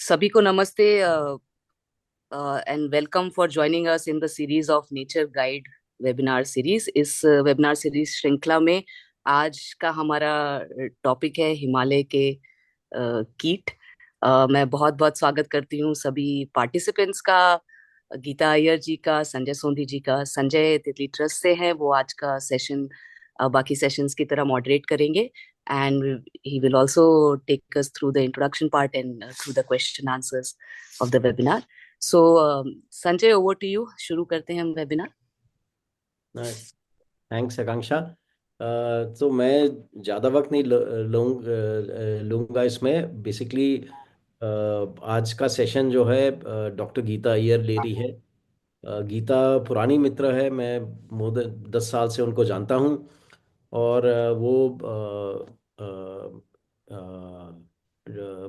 सभी को नमस्ते and welcome for joining us in the series of nature guide webinar series. इस webinar series श्रृंखला में आज का हमारा टॉपिक है हिमालय के कीट। मैं बहुत बहुत स्वागत करती हूँ सभी पार्टिसिपेंट्स का, गीता अय्यर जी का, संजय सोंधी जी का। संजय तितली ट्रस्ट से हैं, वो आज का सेशन बाकी सेशंस की तरह मॉडरेट करेंगे and he will also take us through the introduction part and through the question answers of the webinar. So Sanjay, over to you. शुरू करते हैं हम वेबिनार। थैंक्स आकांक्षा। तो मैं ज़्यादा वक्त नहीं लूँगा इसमें। बेसिकली आज का सेशन जो है डॉक्टर गीता अय्यर ले रही है। गीता पुरानी मित्र है, मैं मोर देन 10 साल से उनको जानता हूँ। और वो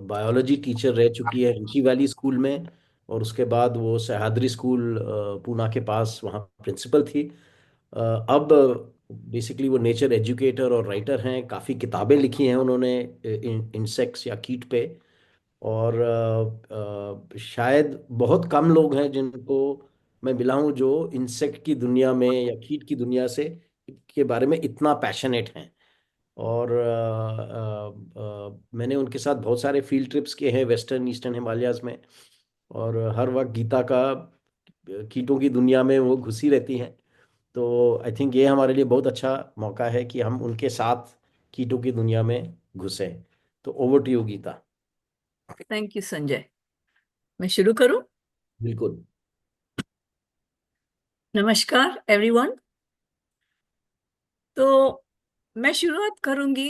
बायोलॉजी टीचर रह चुकी है ऋषि वैली स्कूल में, और उसके बाद वो सह्याद्री स्कूल पूना के पास वहाँ प्रिंसिपल थी। अब बेसिकली वो नेचर एजुकेटर और राइटर हैं। काफ़ी किताबें लिखी हैं उन्होंने इंसेक्ट्स या कीट पे। और शायद बहुत कम लोग हैं जिनको मैं मिला हूँ जो इंसेक्ट की दुनिया में या कीट की दुनिया से के बारे में इतना पैशनेट हैं। और मैंने उनके साथ बहुत सारे फील्ड ट्रिप्स किए हैं वेस्टर्न ईस्टर्न हिमालयाज में। और हर वक्त गीता का कीटों की दुनिया में वो घुसी रहती हैं। तो आई थिंक ये हमारे लिए बहुत अच्छा मौका है कि हम उनके साथ कीटों की दुनिया में घुसें। तो over to you Gita. Thank you Sanjay. मैं शुरू करूं? बिल्कुल। नमस्कार एवरीवन। तो मैं शुरुआत करूंगी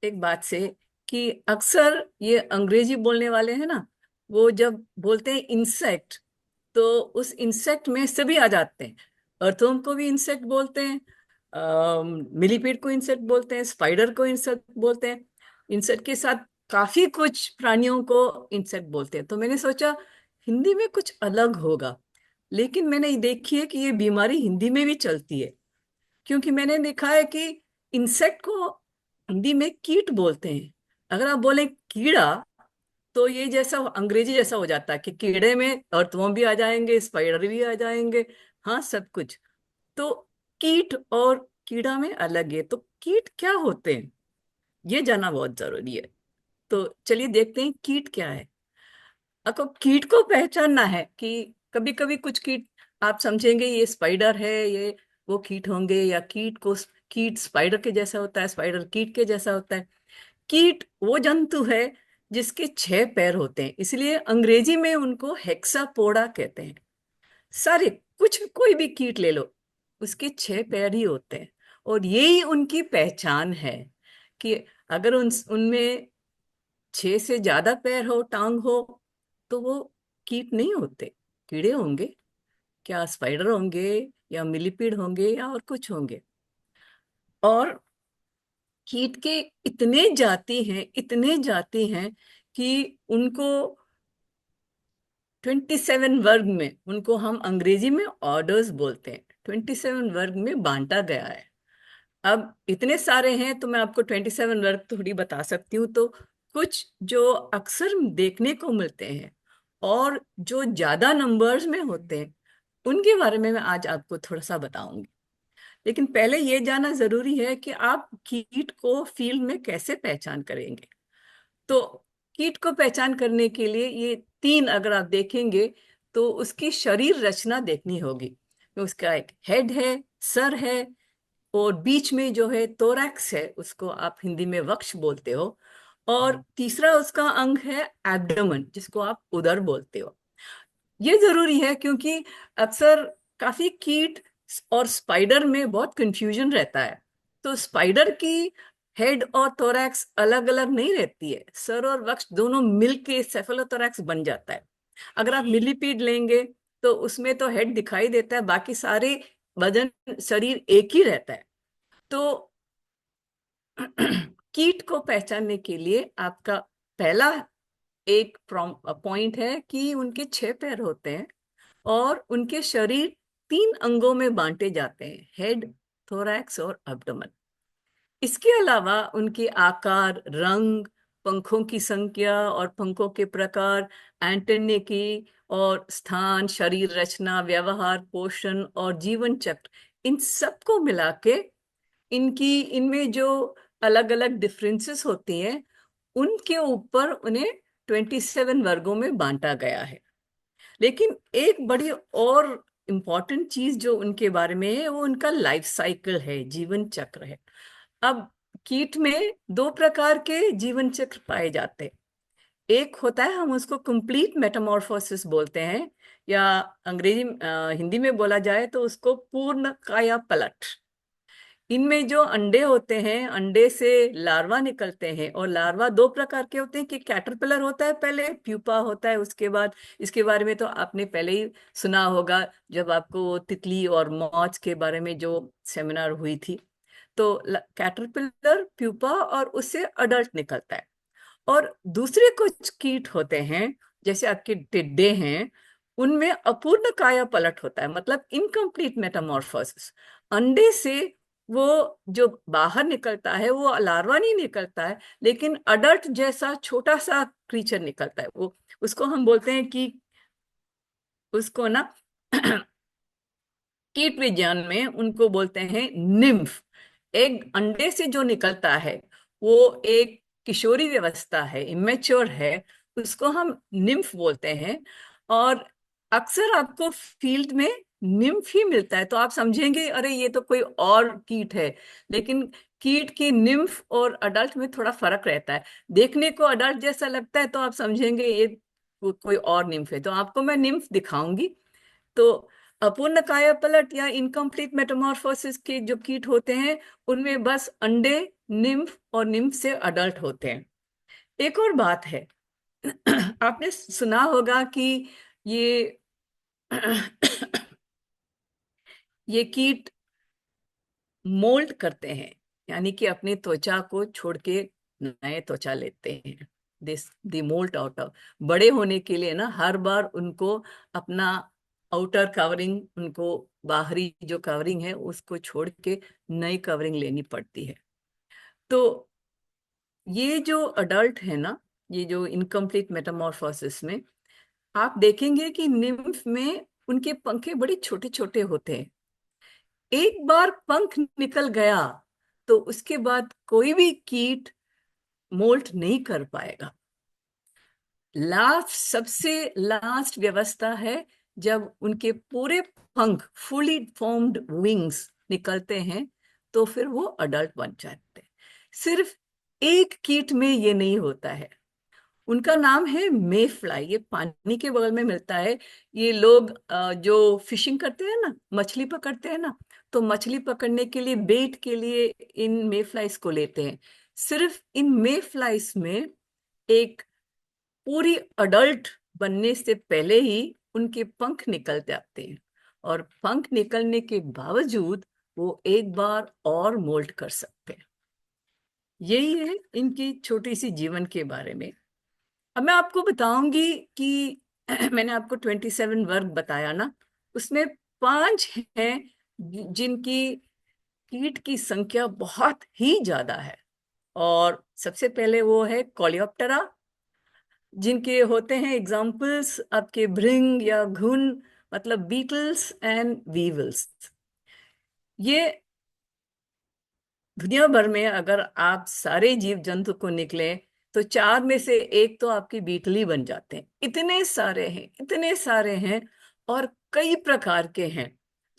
एक बात से कि अक्सर ये अंग्रेजी बोलने वाले हैं ना, वो जब बोलते हैं इंसेक्ट तो उस इंसेक्ट में सभी आ जाते हैं। अर्थवर्म को भी इंसेक्ट बोलते हैं, मिलीपीड को इंसेक्ट बोलते हैं, स्पाइडर को इंसेक्ट बोलते हैं। इंसेक्ट के साथ काफी कुछ प्राणियों को इंसेक्ट बोलते हैं। तो मैंने सोचा हिंदी में कुछ अलग होगा, लेकिन मैंने देखी है कि ये बीमारी हिंदी में भी चलती है। क्योंकि मैंने देखा है कि इंसेक्ट को हिंदी में कीट बोलते हैं। अगर आप बोले कीड़ा तो ये जैसा अंग्रेजी जैसा हो जाता है कि कीड़े में अर्थवर्म भी आ जाएंगे, स्पाइडर भी आ जाएंगे, हाँ सब कुछ। तो कीट और कीड़ा में अलग है। तो कीट क्या होते हैं ये जानना बहुत जरूरी है। तो चलिए देखते हैं कीट क्या है। आपको कीट को पहचानना है कि कभी कभी कुछ कीट आप समझेंगे ये स्पाइडर है, ये वो कीट होंगे, या कीट स्पाइडर के जैसा होता है, स्पाइडर कीट के जैसा होता है। कीट वो जंतु है जिसके 6 पैर होते हैं, इसलिए अंग्रेजी में उनको हेक्सापोडा कहते हैं। सारे कुछ कोई भी कीट ले लो, उसके 6 पैर ही होते हैं। और यही उनकी पहचान है कि अगर उनमें 6 से ज्यादा पैर हो, टांग हो, तो वो कीट नहीं होते, कीड़े होंगे। क्या स्पाइडर होंगे, या मिलीपीड होंगे, या और कुछ होंगे। और कीट के इतने जाति हैं कि उनको 27 वर्ग में, उनको हम अंग्रेजी में ऑर्डर्स बोलते हैं, 27 वर्ग में बांटा गया है। अब इतने सारे हैं तो मैं आपको 27 वर्ग थोड़ी बता सकती हूँ। तो कुछ जो अक्सर देखने को मिलते हैं और जो ज्यादा नंबर्स में होते हैं, उनके बारे में मैं आज आपको थोड़ा सा बताऊंगी। लेकिन पहले ये जानना जरूरी है कि आप कीट को फील्ड में कैसे पहचान करेंगे। तो कीट को पहचान करने के लिए ये 3 अगर आप देखेंगे तो उसकी शरीर रचना देखनी होगी। तो उसका एक हेड है, सर है, और बीच में जो है थोरैक्स है, उसको आप हिंदी में वक्ष बोलते हो। और तीसरा उसका अंग है एब्डोमेन, जिसको आप उदर बोलते हो। ये जरूरी है क्योंकि अक्सर काफी कीट और स्पाइडर में बहुत कंफ्यूजन रहता है। तो स्पाइडर की हेड और थोरैक्स अलग अलग नहीं रहती है, सर और वक्ष दोनों मिलके सेफलोथोरैक्स बन जाता है। अगर आप मिलीपीड लेंगे तो उसमें तो हेड दिखाई देता है, बाकी सारे वजन शरीर एक ही रहता है। तो कीट को पहचानने के लिए आपका पहला एक पॉइंट है कि उनके 6 पैर होते हैं और उनके शरीर 3 अंगों में बांटे जाते हैं, हेड, थोरैक्स और एब्डोमेन। इसके अलावा उनके आकार, रंग पंखों की संख्या और पंखों के प्रकार, एंटेने की और स्थान, शरीर रचना, व्यवहार, पोषण और जीवन चक्र, इन सबको मिला के इनमें जो अलग अलग डिफरेंसेस होती हैं, उनके ऊपर उन्हें 27 वर्गों में बांटा गया है। लेकिन एक बड़ी और इम्पॉर्टेंट चीज जो उनके बारे में है, वो उनका लाइफ साइकिल है, जीवन चक्र है। अब कीट में दो प्रकार के जीवन चक्र पाए जाते हैं। एक होता है, हम उसको कंप्लीट मेटामॉर्फोसिस बोलते हैं, या हिंदी में बोला जाए तो उसको पूर्ण काया पलट। इनमें जो अंडे होते हैं, अंडे से लार्वा निकलते हैं, और लार्वा दो प्रकार के होते हैं कि कैटरपिलर होता है पहले, प्यूपा होता है उसके बाद। इसके बारे में तो आपने पहले ही सुना होगा जब आपको वो तितली और मौज के बारे में जो सेमिनार हुई थी। तो कैटरपिलर, प्यूपा और उससे अडल्ट निकलता है। और दूसरे कुछ कीट होते हैं जैसे आपके टिड्डे हैं, उनमें अपूर्ण काया पलट होता है, मतलब इनकम्प्लीट मेटामॉर्फोसिस। अंडे से वो जो बाहर निकलता है वो लार्वा नहीं निकलता है, लेकिन अडल्ट जैसा छोटा सा क्रीचर निकलता है। वो उसको हम बोलते हैं कि उसको ना कीट विज्ञान में उनको बोलते हैं निम्फ। एक अंडे से जो निकलता है वो एक किशोरी व्यवस्था है, इमेच्योर है, उसको हम निम्फ बोलते हैं। और अक्सर आपको फील्ड में निम्फ ही मिलता है, तो आप समझेंगे अरे ये तो कोई और कीट है। लेकिन कीट की निम्फ और अडल्ट में थोड़ा फर्क रहता है। देखने को अडल्ट जैसा लगता है तो आप समझेंगे ये कोई और निम्फ है। तो आपको मैं निम्फ दिखाऊंगी। तो अपूर्ण कायापलट या इनकम्प्लीट मेटामॉर्फोसिस के जो कीट होते हैं, उनमें बस अंडे, निम्फ और निम्फ से अडल्ट होते हैं। एक और बात है, आपने सुना होगा कि ये ये कीट मोल्ड करते हैं, यानी कि अपनी त्वचा को छोड़ के नए त्वचा लेते हैं। This the moult out of, बड़े होने के लिए ना हर बार उनको अपना आउटर कवरिंग, उनको बाहरी जो कवरिंग है उसको छोड़ के नई कवरिंग लेनी पड़ती है। तो ये जो अडल्ट है ना, ये जो इनकम्प्लीट मेटामॉर्फोसिस में आप देखेंगे कि निम्फ में उनके पंखे बड़े छोटे छोटे होते हैं। एक बार पंख निकल गया तो उसके बाद कोई भी कीट मोल्ट नहीं कर पाएगा। सबसे लास्ट व्यवस्था है जब उनके पूरे पंख, फुली फॉर्म्ड विंग्स निकलते हैं, तो फिर वो अडल्ट बन जाते हैं। सिर्फ एक कीट में ये नहीं होता है। उनका नाम है मे फ्लाई। ये पानी के बगल में मिलता है। ये लोग जो फिशिंग करते हैं ना, मछली पकड़ते हैं ना, तो मछली पकड़ने के लिए बेट के लिए इन मे फ्लाइज को लेते हैं। सिर्फ इन मे फ्लाइज में एक पूरी अडल्ट बनने से पहले ही उनके पंख निकल जाते हैं, और पंख निकलने के बावजूद वो एक बार और मोल्ट कर सकते हैं। यही है इनकी छोटी सी जीवन के बारे में। अब मैं आपको बताऊंगी कि मैंने आपको 27 वर्ग बताया ना, उसमें 5 हैं जिनकी कीट की संख्या बहुत ही ज्यादा है। और सबसे पहले वो है कोलियोप्टेरा, जिनके होते हैं एग्जाम्पल्स आपके भृंग या घुन, मतलब बीटल्स एंड वीवल्स। ये दुनिया भर में अगर आप सारे जीव जंतु को निकले तो 4 में से एक तो आपकी बीटल ही बन जाते हैं। इतने सारे हैं, इतने सारे हैं, और कई प्रकार के हैं।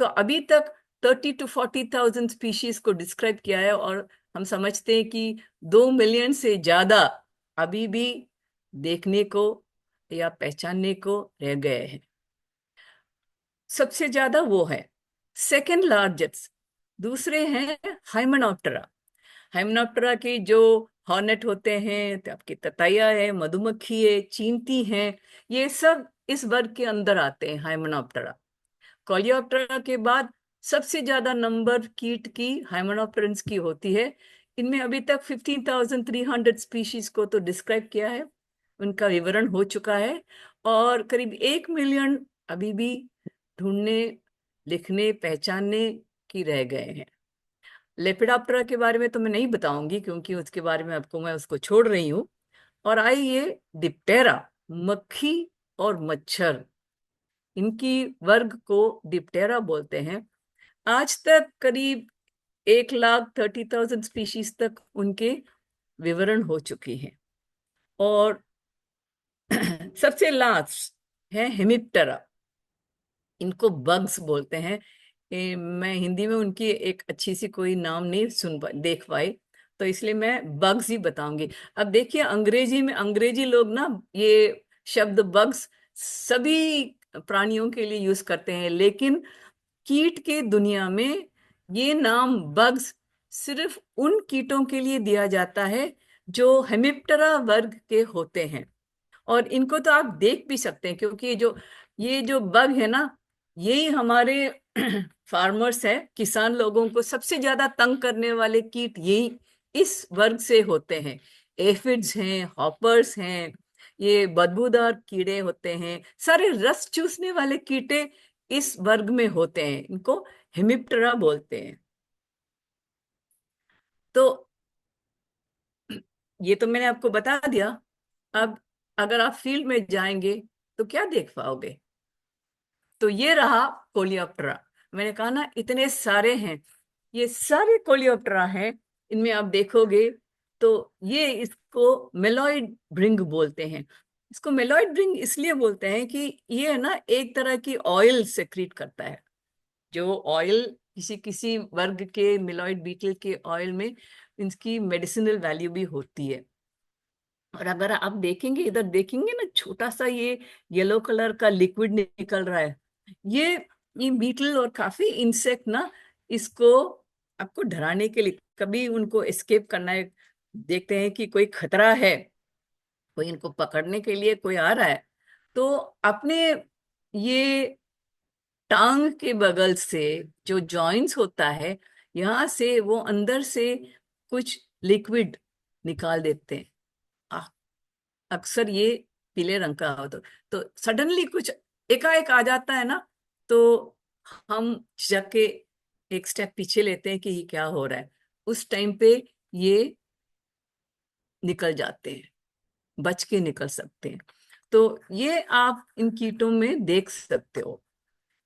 तो अभी तक 30 to 40,000 स्पीशीज को डिस्क्राइब किया है, और हम समझते हैं कि 2 मिलियन से ज्यादा अभी भी देखने को या पहचानने को रह गए हैं। सबसे ज्यादा वो है। सेकेंड लार्जेस्ट दूसरे हैं हाइमेनॉप्टेरा। हाइमेनॉप्टेरा के जो हॉर्नेट होते हैं, तो आपकी ततैया है, मधुमक्खी है, चींटी हैं, ये सब इस वर्ग के अंदर आते हैं, हाइमेनॉप्टेरा। कोलियोप्टेरा के बाद सबसे ज्यादा नंबर कीट की हाइमेनॉप्टेरन्स की होती है। इनमें अभी तक 15,300 स्पीशीज को तो डिस्क्राइब किया है, उनका विवरण हो चुका है, और करीब 1 मिलियन अभी भी ढूंढने, लिखने, पहचानने की रह गए हैं। लेपिडोप्टेरा के बारे में तो मैं नहीं बताऊंगी, क्योंकि उसके बारे में आपको मैं उसको छोड़ रही हूँ। और आई ये डिप्टेरा, मक्खी और मच्छर, इनकी वर्ग को डिप्टेरा बोलते हैं। आज तक करीब 1,30,000 स्पीशीज तक उनके विवरण हो चुकी हैं। और सबसे लास्ट है हेमिप्टेरा, इनको बग्स बोलते हैं। मैं हिंदी में उनकी एक अच्छी सी कोई नाम नहीं देख पाई, तो इसलिए मैं बग्स ही बताऊंगी। अब देखिए, अंग्रेजी में अंग्रेजी लोग ना ये शब्द बग्स सभी प्राणियों के लिए यूज करते हैं, लेकिन कीट के दुनिया में ये नाम बग्स सिर्फ उन कीटों के लिए दिया जाता है जो हेमिप्टेरा वर्ग के होते हैं। और इनको तो आप देख भी सकते हैं, क्योंकि ये जो बग है ना, यही हमारे फार्मर्स है, किसान लोगों को सबसे ज्यादा तंग करने वाले कीट यही इस वर्ग से होते हैं। एफिड्स हैं, हॉपर्स हैं, ये बदबूदार कीड़े होते हैं, सारे रस चूसने वाले कीटे इस वर्ग में होते हैं, इनको हेमिप्टेरा बोलते हैं। तो ये तो मैंने आपको बता दिया। अब अगर आप फील्ड में जाएंगे तो क्या देख पाओगे? तो ये रहा कोलियोप्टेरा। मैंने कहा ना इतने सारे हैं, ये सारे कोलियोप्टेरा हैं। इनमें आप देखोगे तो ये इसको मेलॉइड भृंग बोलते हैं। इसको मेलॉइड भृंग इसलिए बोलते हैं कि ये है ना एक तरह की ऑयल सेक्रीट करता है। जो ऑयल किसी किसी वर्ग के मिलॉइड बीटल के ऑयल में इनकी मेडिसिनल वैल्यू भी होती है। और अगर आप देखेंगे, इधर देखेंगे ना, छोटा सा ये येलो कलर का लिक्विड निकल रहा है, ये ये बीटल और काफी इंसेक्ट ना इसको आपको डराने के लिए, कभी उनको एस्केप करना है, देखते हैं कि कोई खतरा है, कोई इनको पकड़ने के लिए कोई आ रहा है, तो अपने ये टांग के बगल से जो जॉइंट्स होता है, यहाँ से वो अंदर से कुछ लिक्विड निकाल देते हैं। आ- अक्सर ये पीले रंग का हो, तो सडनली कुछ एकाएक आ जाता है ना, तो हम जाके एक स्टेप पीछे लेते हैं कि ये क्या हो रहा है। उस टाइम पे ये निकल जाते हैं, बच के निकल सकते हैं। तो ये आप इन कीटों में देख सकते हो,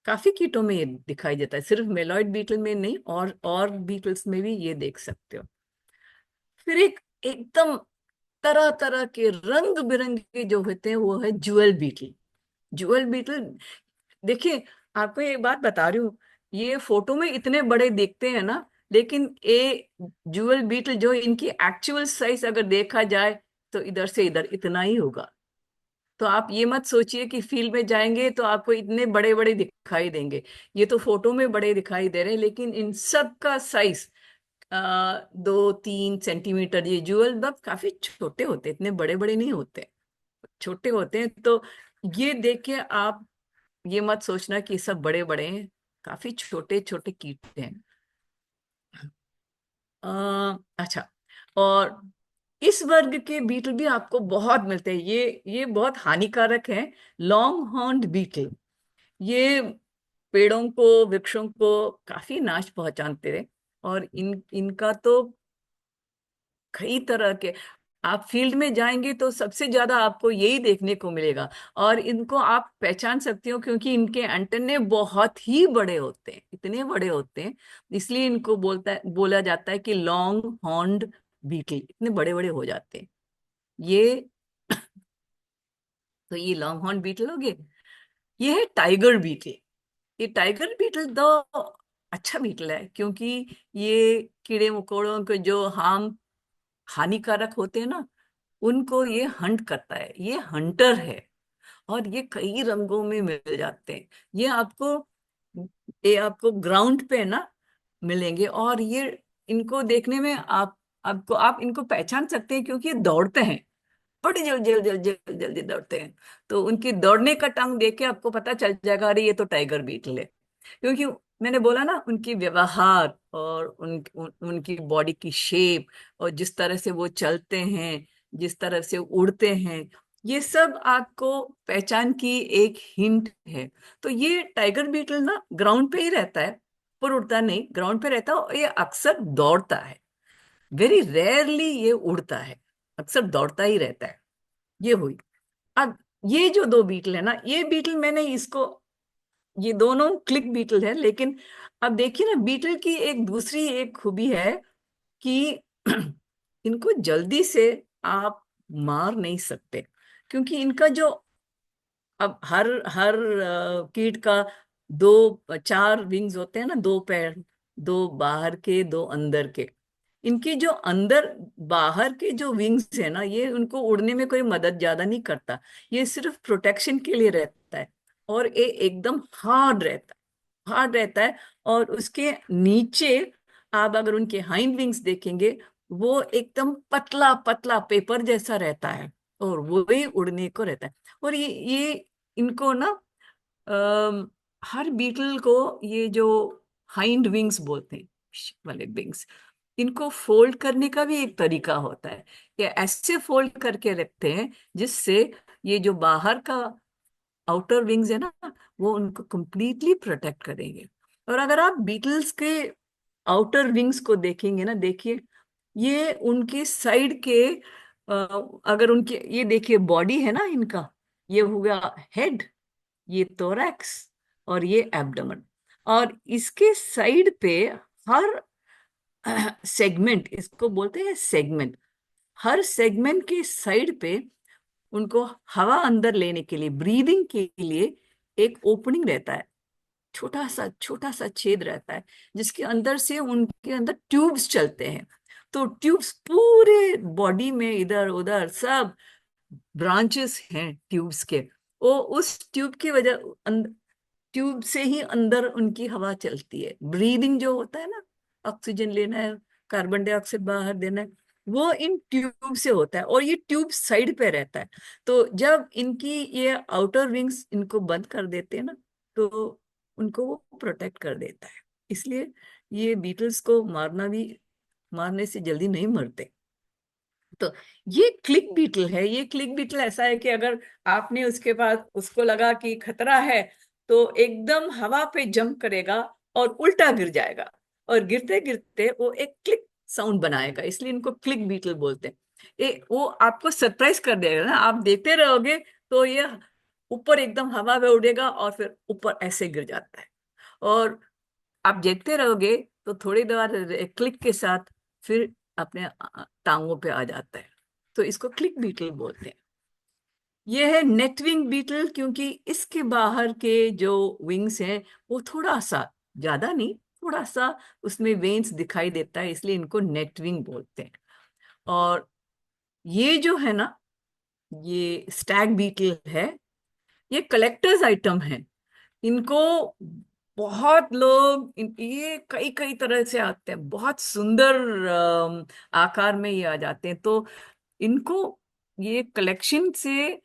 काफी कीटों में ये दिखाई देता है, सिर्फ मेलॉइड बीटल में नहीं, और बीटल्स में भी ये देख सकते हो। फिर एक एकदम तरह तरह के रंग बिरंगे जो होते हैं वो है ज्यूअल बीटल। ज्यूअल बीटल, देखिए, आपको एक बात बता रही हूँ, ये फोटो में इतने बड़े दिखते हैं ना, लेकिन ये ज्यूअल बीटल जो इनकी एक्चुअल साइज अगर देखा जाए तो इधर से इधर इतना ही होगा। तो आप ये मत सोचिए कि फील्ड में जाएंगे तो आपको इतने बड़े बड़े दिखाई देंगे। ये तो फोटो में बड़े दिखाई दे रहे हैं, लेकिन इन सब का साइज 2-3 सेंटीमीटर। ये ज्यूअल बग काफी छोटे होते हैं, इतने बड़े बड़े नहीं होते, छोटे होते हैं। तो ये देख के आप ये मत सोचना कि सब बड़े बड़े हैं, काफी छोटे छोटे कीट हैं। अच्छा, और इस वर्ग के बीटल भी आपको बहुत मिलते हैं, ये बहुत हानिकारक है। लॉन्ग हॉर्न्ड बीटल, ये पेड़ों को, वृक्षों को काफी नाश पहुंचाते हैं। और इनका तो कई तरह के, आप फील्ड में जाएंगे तो सबसे ज्यादा आपको यही देखने को मिलेगा। और इनको आप पहचान सकते हो क्योंकि इनके एंटेने बहुत ही बड़े होते हैं, इतने बड़े होते हैं, इसलिए इनको बोला जाता है कि लॉन्ग हॉर्न्ड बीटल, इतने बड़े बड़े हो जाते हैं ये। तो ये लॉन्ग हॉर्न बीटल हो गए। ये है टाइगर बीटल। ये टाइगर बीटल तो अच्छा बीटल है, क्योंकि ये कीड़े मकोड़ों के जो हानिकारक होते हैं ना, उनको ये हंट करता है, ये हंटर है। और ये कई रंगों में मिल जाते हैं। ये आपको ग्राउंड पे ना मिलेंगे। और ये इनको देखने में आप इनको पहचान सकते हैं, क्योंकि ये दौड़ते हैं, बड़ी जल्दी जल्दी जल्दी जल्दी दौड़ते हैं। तो उनकी दौड़ने का टांग देख के आपको पता चल जाएगा, अरे ये तो टाइगर बीटल है। क्योंकि मैंने बोला ना, उनकी व्यवहार और उनकी बॉडी की शेप, और जिस तरह से वो चलते हैं, जिस तरह से उड़ते हैं, ये सब आपको पहचान की एक हिंट है। तो ये टाइगर बीटल ना ग्राउंड पे ही रहता है, पर उड़ता नहीं, ग्राउंड पे रहता है। और ये अक्सर दौड़ता है, वेरी रेयरली ये उड़ता है, अक्सर दौड़ता ही रहता है। ये हुई। अब ये जो दो बीटल है ना, ये बीटल मैंने इसको, ये दोनों क्लिक बीटल है, लेकिन अब देखिए ना, बीटल की एक दूसरी एक खूबी है कि इनको जल्दी से आप मार नहीं सकते, क्योंकि इनका जो, अब हर हर कीट का दो चार विंग्स होते हैं ना, दो पैर, दो बाहर के दो अंदर के। इनकी जो अंदर बाहर के जो विंग्स है ना, ये उनको उड़ने में कोई मदद ज्यादा नहीं करता, ये सिर्फ प्रोटेक्शन के लिए रहता है। और ये एकदम हार्ड रहता है। और उसके नीचे आप अगर उनके हाइंड विंग्स देखेंगे, वो एकदम पतला पतला पेपर जैसा रहता है, और वो ही उड़ने को रहता है। और ये इनको ना, अम, हर बीटल को ये जो हाइंड विंग्स बोलते हैं, वाले विंग्स, इनको फोल्ड करने का भी एक तरीका होता है। ये ऐसे फोल्ड करके रखते हैं जिससे ये जो बाहर का आउटर विंग्स है ना, वो उनको कंप्लीटली प्रोटेक्ट करेंगे। और अगर आप बीटल्स के आउटर विंग्स को देखेंगे ना, देखिए, ये उनके साइड के, अगर उनके, ये देखिए बॉडी है ना इनका, ये हुआ हेड, ये थोरैक्स, और ये एब्डोमेन। और इसके साइड पे हर सेगमेंट, इसको बोलते हैं सेगमेंट, हर सेगमेंट के साइड पे उनको हवा अंदर लेने के लिए, ब्रीदिंग के लिए एक ओपनिंग रहता है, छोटा सा छेद रहता है, जिसके अंदर से उनके अंदर ट्यूब्स चलते हैं। तो ट्यूब्स पूरे बॉडी में इधर उधर सब ब्रांचेस हैं ट्यूब्स के। वो उस ट्यूब की वजह, ट्यूब से ही अंदर उनकी हवा चलती है। ब्रीदिंग जो होता है ना, ऑक्सीजन लेना है, कार्बन डाइऑक्साइड बाहर देना है, वो इन ट्यूब से होता है। और ये ट्यूब साइड पे रहता है। तो जब इनकी ये आउटर विंग्स इनको बंद कर देते हैं ना, तो उनको वो प्रोटेक्ट कर देता है। इसलिए ये बीटल्स को मारना भी, मारने से जल्दी नहीं मरते। तो ये क्लिक बीटल है। ये क्लिक बीटल ऐसा है कि अगर आपने उसके पास, उसको लगा कि खतरा है, तो एकदम हवा पे जंप करेगा और उल्टा गिर जाएगा, और गिरते गिरते वो एक क्लिक साउंड बनाएगा, इसलिए इनको क्लिक बीटल बोलते हैं। वो आपको सरप्राइज कर देगा ना, आप देखते रहोगे तो ये ऊपर एकदम हवा में उड़ेगा और फिर ऊपर ऐसे गिर जाता है। और आप देखते रहोगे तो थोड़ी देर क्लिक के साथ फिर अपने टांगों पे आ जाता है। तो इसको क्लिक बीटल बोलते हैं। ये है नेटविंग बीटल, क्योंकि इसके बाहर के जो विंग्स हैं, वो थोड़ा सा, ज्यादा नहीं, थोड़ा सा उसमें वेन्स दिखाई देता है, इसलिए इनको नेटविंग बोलते हैं। और ये जो है ना, ये स्टैग बीटल है, ये कलेक्टर्स आइटम है। इनको बहुत लोग, ये कई कई तरह से आते हैं, बहुत सुंदर आकार में ये आ जाते हैं। तो इनको, ये कलेक्शन से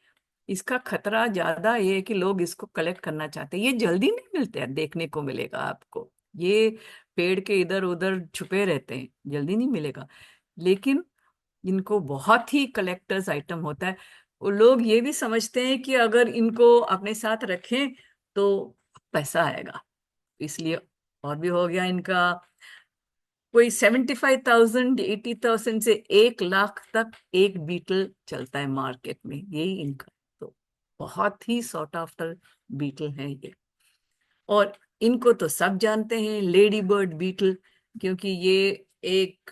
इसका खतरा ज्यादा ये है कि लोग इसको कलेक्ट करना चाहते हैं। ये जल्दी नहीं मिलते हैं, देखने को मिलेगा आपको, ये पेड़ के इधर उधर छुपे रहते हैं, जल्दी नहीं मिलेगा। लेकिन इनको बहुत ही कलेक्टर्स आइटम होता है। वो लोग ये भी समझते हैं कि अगर इनको अपने साथ रखें तो पैसा आएगा, इसलिए। और भी हो गया इनका, कोई 75,000 80,000 से 1 लाख तक एक बीटल चलता है मार्केट में, यही इनका। तो बहुत ही सॉट आफ्टर बीटल है ये। और इनको तो सब जानते हैं, लेडी बर्ड बीटल, क्योंकि ये एक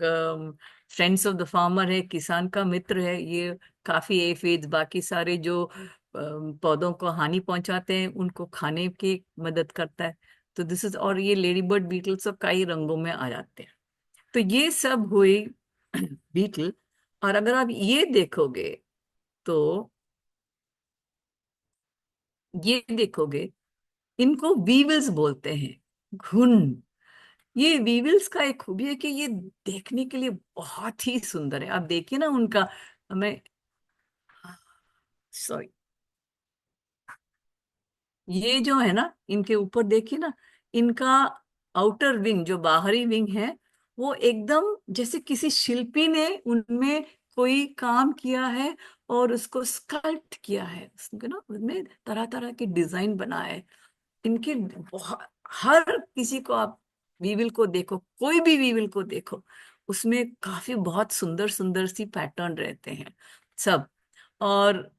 फ्रेंड्स ऑफ द फार्मर है, किसान का मित्र है। ये काफी एफिड्स, बाकी सारे जो पौधों को हानि पहुंचाते हैं, उनको खाने की मदद करता है। तो दिस इज, और ये लेडी बर्ड बीटल सब कई रंगों में आ जाते हैं। तो ये सब हुई बीटल। और अगर आप ये देखोगे तो, ये देखोगे, इनको वीवल्स बोलते हैं, घुन। ये वीवल्स का एक खूबी है कि ये देखने के लिए बहुत ही सुंदर है। आप देखिए ना उनका, मैं, सॉरी, ये जो है ना, इनके ऊपर देखिए ना, इनका आउटर विंग, जो बाहरी विंग है, वो एकदम जैसे किसी शिल्पी ने उनमें कोई काम किया है और उसको स्कल्प्ट किया है, उसको ना उनमें तरह तरह के डिजाइन बनाए हैं। इनके बहुत, हर किसी को आप वीविल को देखो, कोई भी वीविल को देखो, उसमें काफी बहुत सुंदर सुंदर सी पैटर्न रहते हैं सब। और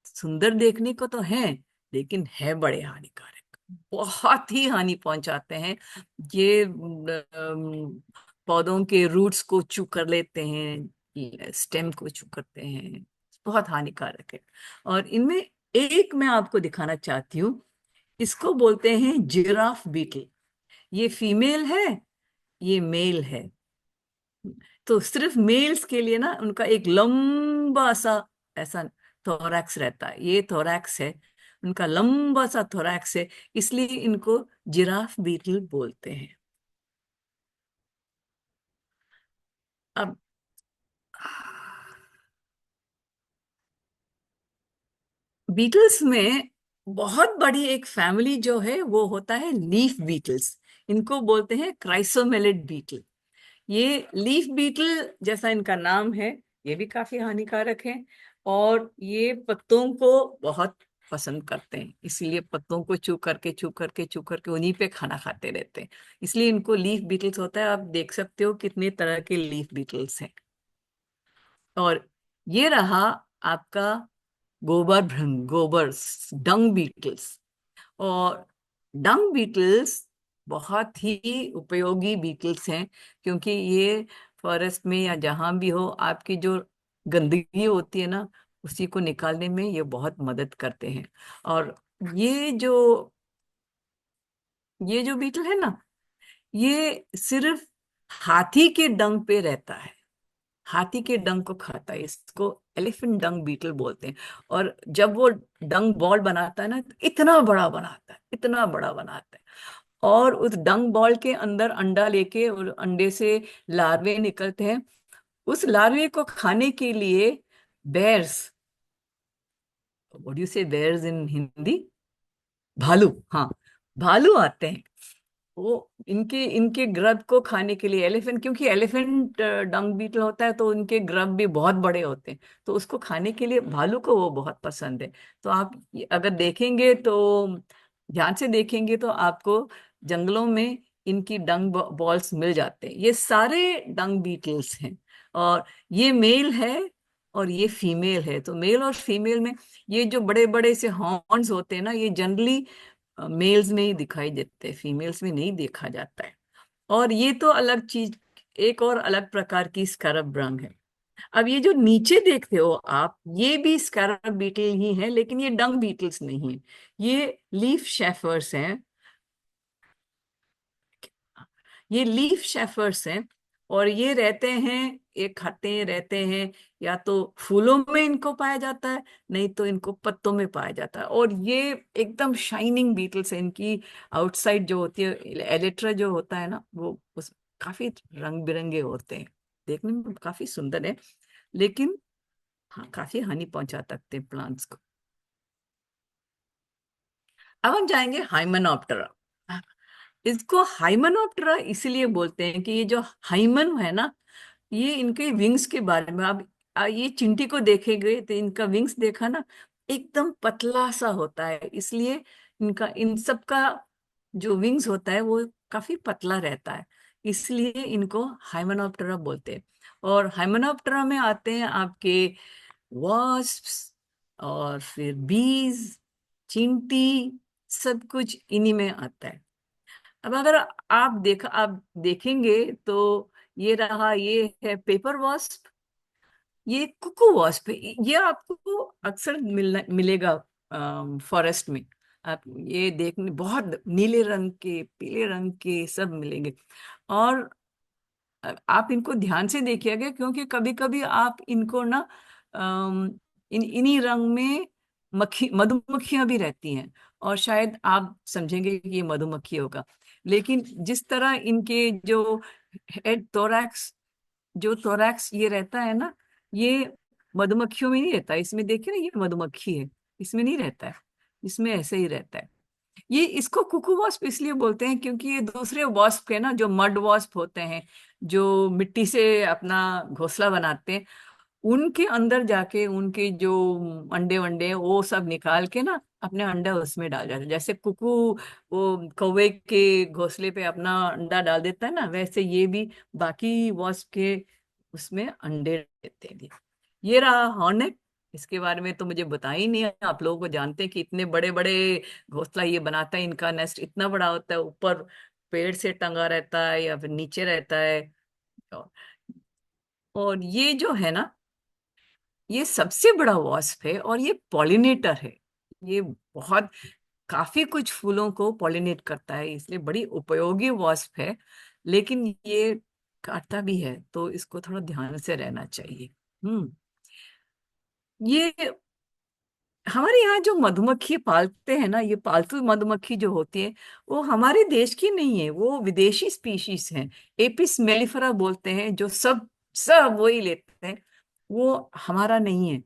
सुंदर देखने को तो है, लेकिन है बड़े हानिकारक, बहुत ही हानि पहुंचाते हैं। ये पौधों के रूट्स को चू कर लेते हैं, स्टेम को चू करते हैं, बहुत हानिकारक है। और इनमें एक मैं आपको दिखाना चाहती हूँ, इसको बोलते हैं जिराफ बीटल। ये फीमेल है, ये मेल है। तो सिर्फ मेल्स के लिए ना उनका एक लंबा सा ऐसा थोरैक्स रहता है, ये थोरैक्स है, उनका लंबा सा थोरैक्स है, इसलिए इनको जिराफ बीटल बोलते हैं। अब बीटल्स में बहुत बड़ी एक फैमिली जो है वो होता है लीफ बीटल्स। इनको बोलते हैं क्राइसोमेलिड बीटल। ये लीफ बीटल जैसा इनका नाम है, ये भी काफी हानिकारक है, और ये पत्तों को बहुत पसंद करते हैं, इसीलिए पत्तों को चू करके चू करके चू करके उन्हीं पे खाना खाते रहते हैं, इसलिए इनको लीफ बीटल्स होता है। आप देख सकते हो कितने तरह के लीफ बीटल्स हैं। और ये रहा आपका गोबर भृंग, गोबर डंग बीटल्स। और डंग बीटल्स बहुत ही उपयोगी बीटल्स हैं, क्योंकि ये फॉरेस्ट में या जहां भी हो आपकी जो गंदगी होती है ना, उसी को निकालने में ये बहुत मदद करते हैं। और ये जो ये जो बीटल है ना, ये सिर्फ हाथी के डंग पे रहता है, हाथी के डंग को खाता है, इसको एलिफेंट डंग बीटल बोलते हैं। और जब वो डंग बॉल बनाता है ना, तो इतना बड़ा बनाता है, इतना बड़ा बनाता है। और उस डंग बॉल के अंदर अंडा लेके, और अंडे से लार्वे निकलते हैं। उस लार्वे को खाने के लिए बेर्स, व्हाट यू से बेर्स इन हिंदी, भालू, हाँ, भालू आते हैं। वो इनके इनके ग्रब को खाने के लिए, एलिफेंट, क्योंकि एलिफेंट डंग बीटल होता है तो उनके ग्रब भी बहुत बड़े होते हैं, तो उसको खाने के लिए भालू को वो बहुत पसंद है। तो आप अगर देखेंगे तो, ध्यान से देखेंगे तो आपको जंगलों में इनकी डंग बॉल्स मिल जाते हैं। ये सारे डंग बीटल्स हैं, और ये मेल है और ये फीमेल है। तो मेल और फीमेल में ये जो बड़े बड़े से हॉर्न्स होते हैं ना, ये जनरली मेल्स में ही दिखाई देते हैं, फीमेल्स में नहीं देखा जाता है। और ये तो अलग चीज, एक और अलग प्रकार की स्कारब रंग है। अब ये जो नीचे देखते हो आप, ये भी स्कारब बीटल ही है, लेकिन ये डंग बीटल्स नहीं है, ये लीफ शेफर्स हैं। ये लीफ शेफर्स हैं, और ये रहते हैं, ये खाते रहते हैं, या तो फूलों में इनको पाया जाता है, नहीं तो इनको पत्तों में पाया जाता है। और ये एकदम शाइनिंग बीटल्स है, इनकी आउटसाइड जो होती है, एलिट्रा जो होता है ना, वो उस काफी रंग बिरंगे होते हैं, देखने में काफी सुंदर है, लेकिन हाँ, काफी हानि पहुंचा सकते हैं प्लांट्स को। अब हम जाएंगे हाइमेनॉप्टेरा। इसको हाइमेनॉप्टेरा इसलिए बोलते हैं कि ये जो हाइमन है ना, ये इनके विंग्स के बारे में, आप ये चिंटी को देखेंगे तो इनका विंग्स देखा ना, एकदम पतला सा होता है, इसलिए इनका, इन सब का जो विंग्स होता है वो काफी पतला रहता है, इसलिए इनको हाइमेनॉप्टेरा बोलते हैं। और हाइमेनॉप्टेरा में आते हैं आपके वास्प्स, और फिर बीज, चींटी, सब कुछ इन्हीं में आता है। अब अगर आप देखेंगे तो ये रहा, ये है पेपर वॉस्प, ये कुकू वॉस्प है। ये आपको अक्सर मिलेगा फॉरेस्ट में। आप ये देखने, बहुत नीले रंग के, पीले रंग के सब मिलेंगे। और आप इनको ध्यान से देखिएगा, क्योंकि कभी कभी आप इनको ना, इन्हीं रंग में मक्खी, मधुमक्खियां भी रहती हैं, और शायद आप समझेंगे कि ये मधुमक्खी होगा, लेकिन जिस तरह इनके जो हेड थोरैक्स, जो थोरैक्स ये रहता है ना, ये मधुमक्खियों में नहीं रहता। इसमें देखिए ना, ये मधुमक्खी है, इसमें नहीं रहता है, इसमें ऐसे ही रहता है। ये इसको कुकू वॉस्प इसलिए बोलते हैं क्योंकि ये दूसरे वॉस्प के ना, जो मड वॉस्प होते हैं, जो मिट्टी से अपना घोंसला बनाते हैं, उनके अंदर जाके उनके जो अंडे वंडे हैं वो सब निकाल के ना अपने अंडा उसमें डाल जाते हैं। जैसे कुकू वो कौवे के घोंसले पे अपना अंडा डाल देता है ना, वैसे ये भी बाकी वॉस्प के उसमें अंडे देते हैं। ये रहा हॉर्नेट। इसके बारे में तो मुझे बता ही नहीं है। आप लोगों को जानते हैं कि इतने बड़े बड़े घोंसला ये बनाता है, इनका नेस्ट इतना बड़ा होता है, ऊपर पेड़ से टंगा रहता है या फिर नीचे रहता है। और और ये जो है ना, ये सबसे बड़ा वास्प है और ये पॉलिनेटर है। ये बहुत काफी कुछ फूलों को पॉलिनेट करता है, इसलिए बड़ी उपयोगी वास्प है। लेकिन ये काटता भी है, तो इसको थोड़ा ध्यान से रहना चाहिए। हम्म। ये हमारे यहाँ जो मधुमक्खी पालते हैं ना, ये पालतू मधुमक्खी जो होती है, वो हमारे देश की नहीं है, वो विदेशी स्पीशीज हैं। एपिस मेलिफेरा बोलते हैं, जो सब सब वही लेते हैं। वो हमारा नहीं है,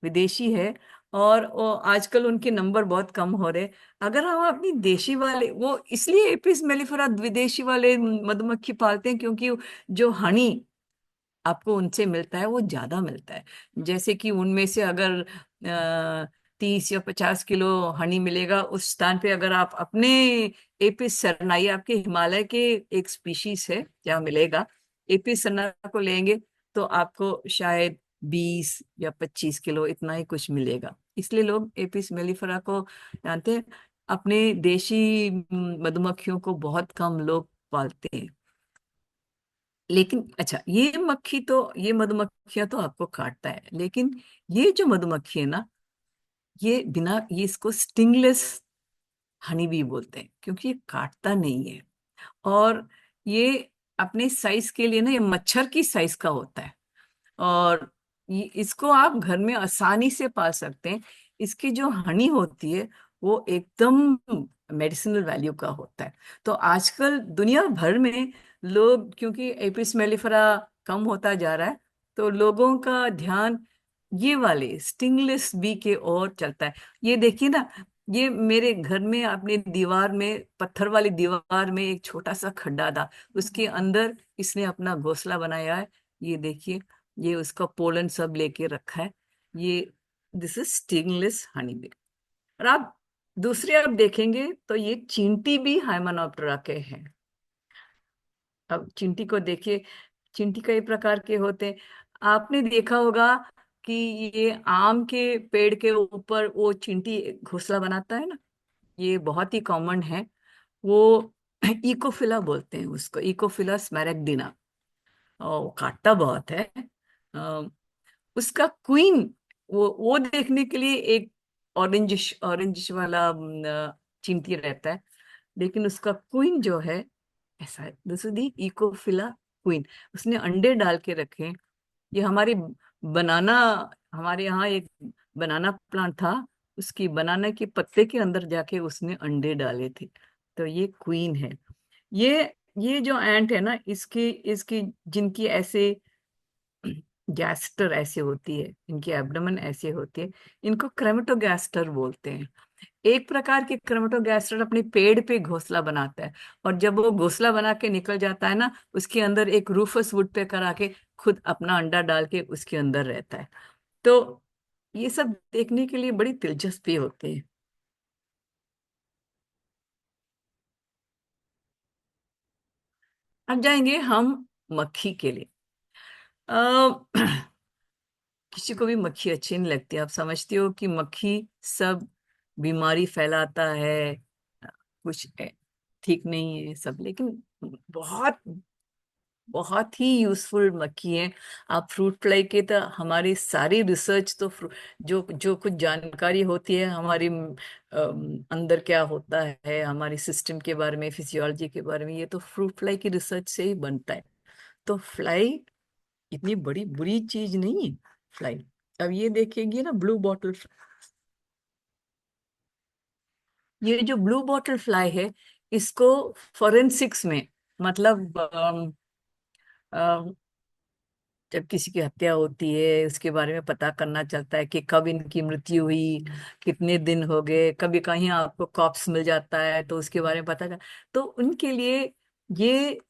विदेशी है। और वो आजकल उनके नंबर बहुत कम हो रहे। अगर हम अपनी देशी वाले, वो इसलिए एपिस मेलिफेरा विदेशी वाले मधुमक्खी पालते हैं क्योंकि जो हनी आपको उनसे मिलता है वो ज्यादा मिलता है। जैसे कि उनमें से अगर 30 या 50 किलो हनी मिलेगा, उस स्थान पे अगर आप अपने एपिस सरनाई, आपके हिमालय के एक स्पीशीज है जहाँ मिलेगा, एपिस सरना को लेंगे तो आपको शायद 20 या 25 किलो इतना ही कुछ मिलेगा। इसलिए लोग एपिस मेलिफेरा को जानते हैं। अपने देशी मधुमक्खियों को बहुत कम लोग पालते हैं। लेकिन अच्छा, ये मधुमक्खियां तो आपको काटता है, लेकिन ये जो मधुमक्खी है ना, ये इसको स्टिंगलेस हनी भी बोलते हैं क्योंकि ये काटता नहीं है। और ये अपने साइज के लिए ना, ये मच्छर की साइज का होता है। और इसको आप घर में आसानी से पाल सकते हैं। इसकी जो हनी होती है वो एकदम मेडिसिनल वैल्यू का होता है। तो आजकल दुनिया भर में लोग, क्योंकि एपिस मेलिफेरा कम होता जा रहा है, तो लोगों का ध्यान ये वाले स्टिंगलेस बी के ओर चलता है। ये देखिए ना, ये मेरे घर में अपने दीवार में, पत्थर वाली दीवार में एक छोटा सा खड्डा था, उसके अंदर इसने अपना घोंसला बनाया है। ये देखिए, ये उसका पोलन सब लेके रखा है। ये this is stingless honey bee. और आप दूसरे आप देखेंगे तो ये चींटी भी हाइमेनोप्टेरा के हैं। अब चींटी को देखिए, चींटी कई प्रकार के होते हैं। आपने देखा होगा कि ये आम के पेड़ के ऊपर वो चींटी घोंसला बनाता है ना, ये बहुत ही कॉमन है। वो इकोफिला बोलते हैं उसको, इकोफिला स्मैरेग्डिना। और वो काटता बहुत है। उसका क्वीन, वो देखने के लिए एक ऑरेंजिश ऑरेंजिश वाला चिंटी रहता है। लेकिन उसका क्वीन जो है ऐसा है, दिस इज दी इकोफिला क्वीन। उसने अंडे डाल के रखे हैं। ये हमारी बनाना, हमारे यहाँ एक बनाना प्लांट था, उसकी बनाना के पत्ते के अंदर जाके उसने अंडे डाले थे। तो ये क्वीन है। ये जो एंट है ना, इसकी इसकी जिनकी ऐसे गैस्टर ऐसे होती है, इनकी एब्डोमेन ऐसे होती है, इनको क्रेमेटोगैस्टर बोलते हैं। एक प्रकार के क्रेमेटोगैस्टर अपने पेड़ पे घोंसला बनाता है। और जब वो घोंसला बना के निकल जाता है ना, उसके अंदर एक रूफस वुड पे करा के खुद अपना अंडा डाल के उसके अंदर रहता है। तो ये सब देखने के लिए बड़ी दिलचस्पी होती है। अब जाएंगे हम मक्खी के लिए। अ, किसी को भी मक्खी अच्छी नहीं लगती। आप समझते हो कि मक्खी सब बीमारी फैलाता है, ठीक नहीं है सब, लेकिन बहुत बहुत ही यूजफुल मक्खी है। आप फ्रूट फ्लाई के, तो हमारी सारी रिसर्च तो जो जो कुछ जानकारी होती है हमारी अंदर क्या होता है, हमारी सिस्टम के बारे में, फिजियोलॉजी के बारे में, ये तो फ्रूट फ्लाई की रिसर्च से ही बनता है। तो फ्लाई इतनी बड़ी बुरी चीज नहीं है, फ्लाई। अब ये देखेंगे ना, ब्लू बॉटल, ये जो ब्लू बॉटल फ्लाई है, इसको फॉरेंसिक्स में, मतलब जब किसी की हत्या होती है उसके बारे में पता करना चलता है कि कब इनकी मृत्यु हुई, कितने दिन हो गए। कभी कहीं आपको कॉप्स मिल जाता है तो उसके बारे में पता चल, तो उनके लिए ये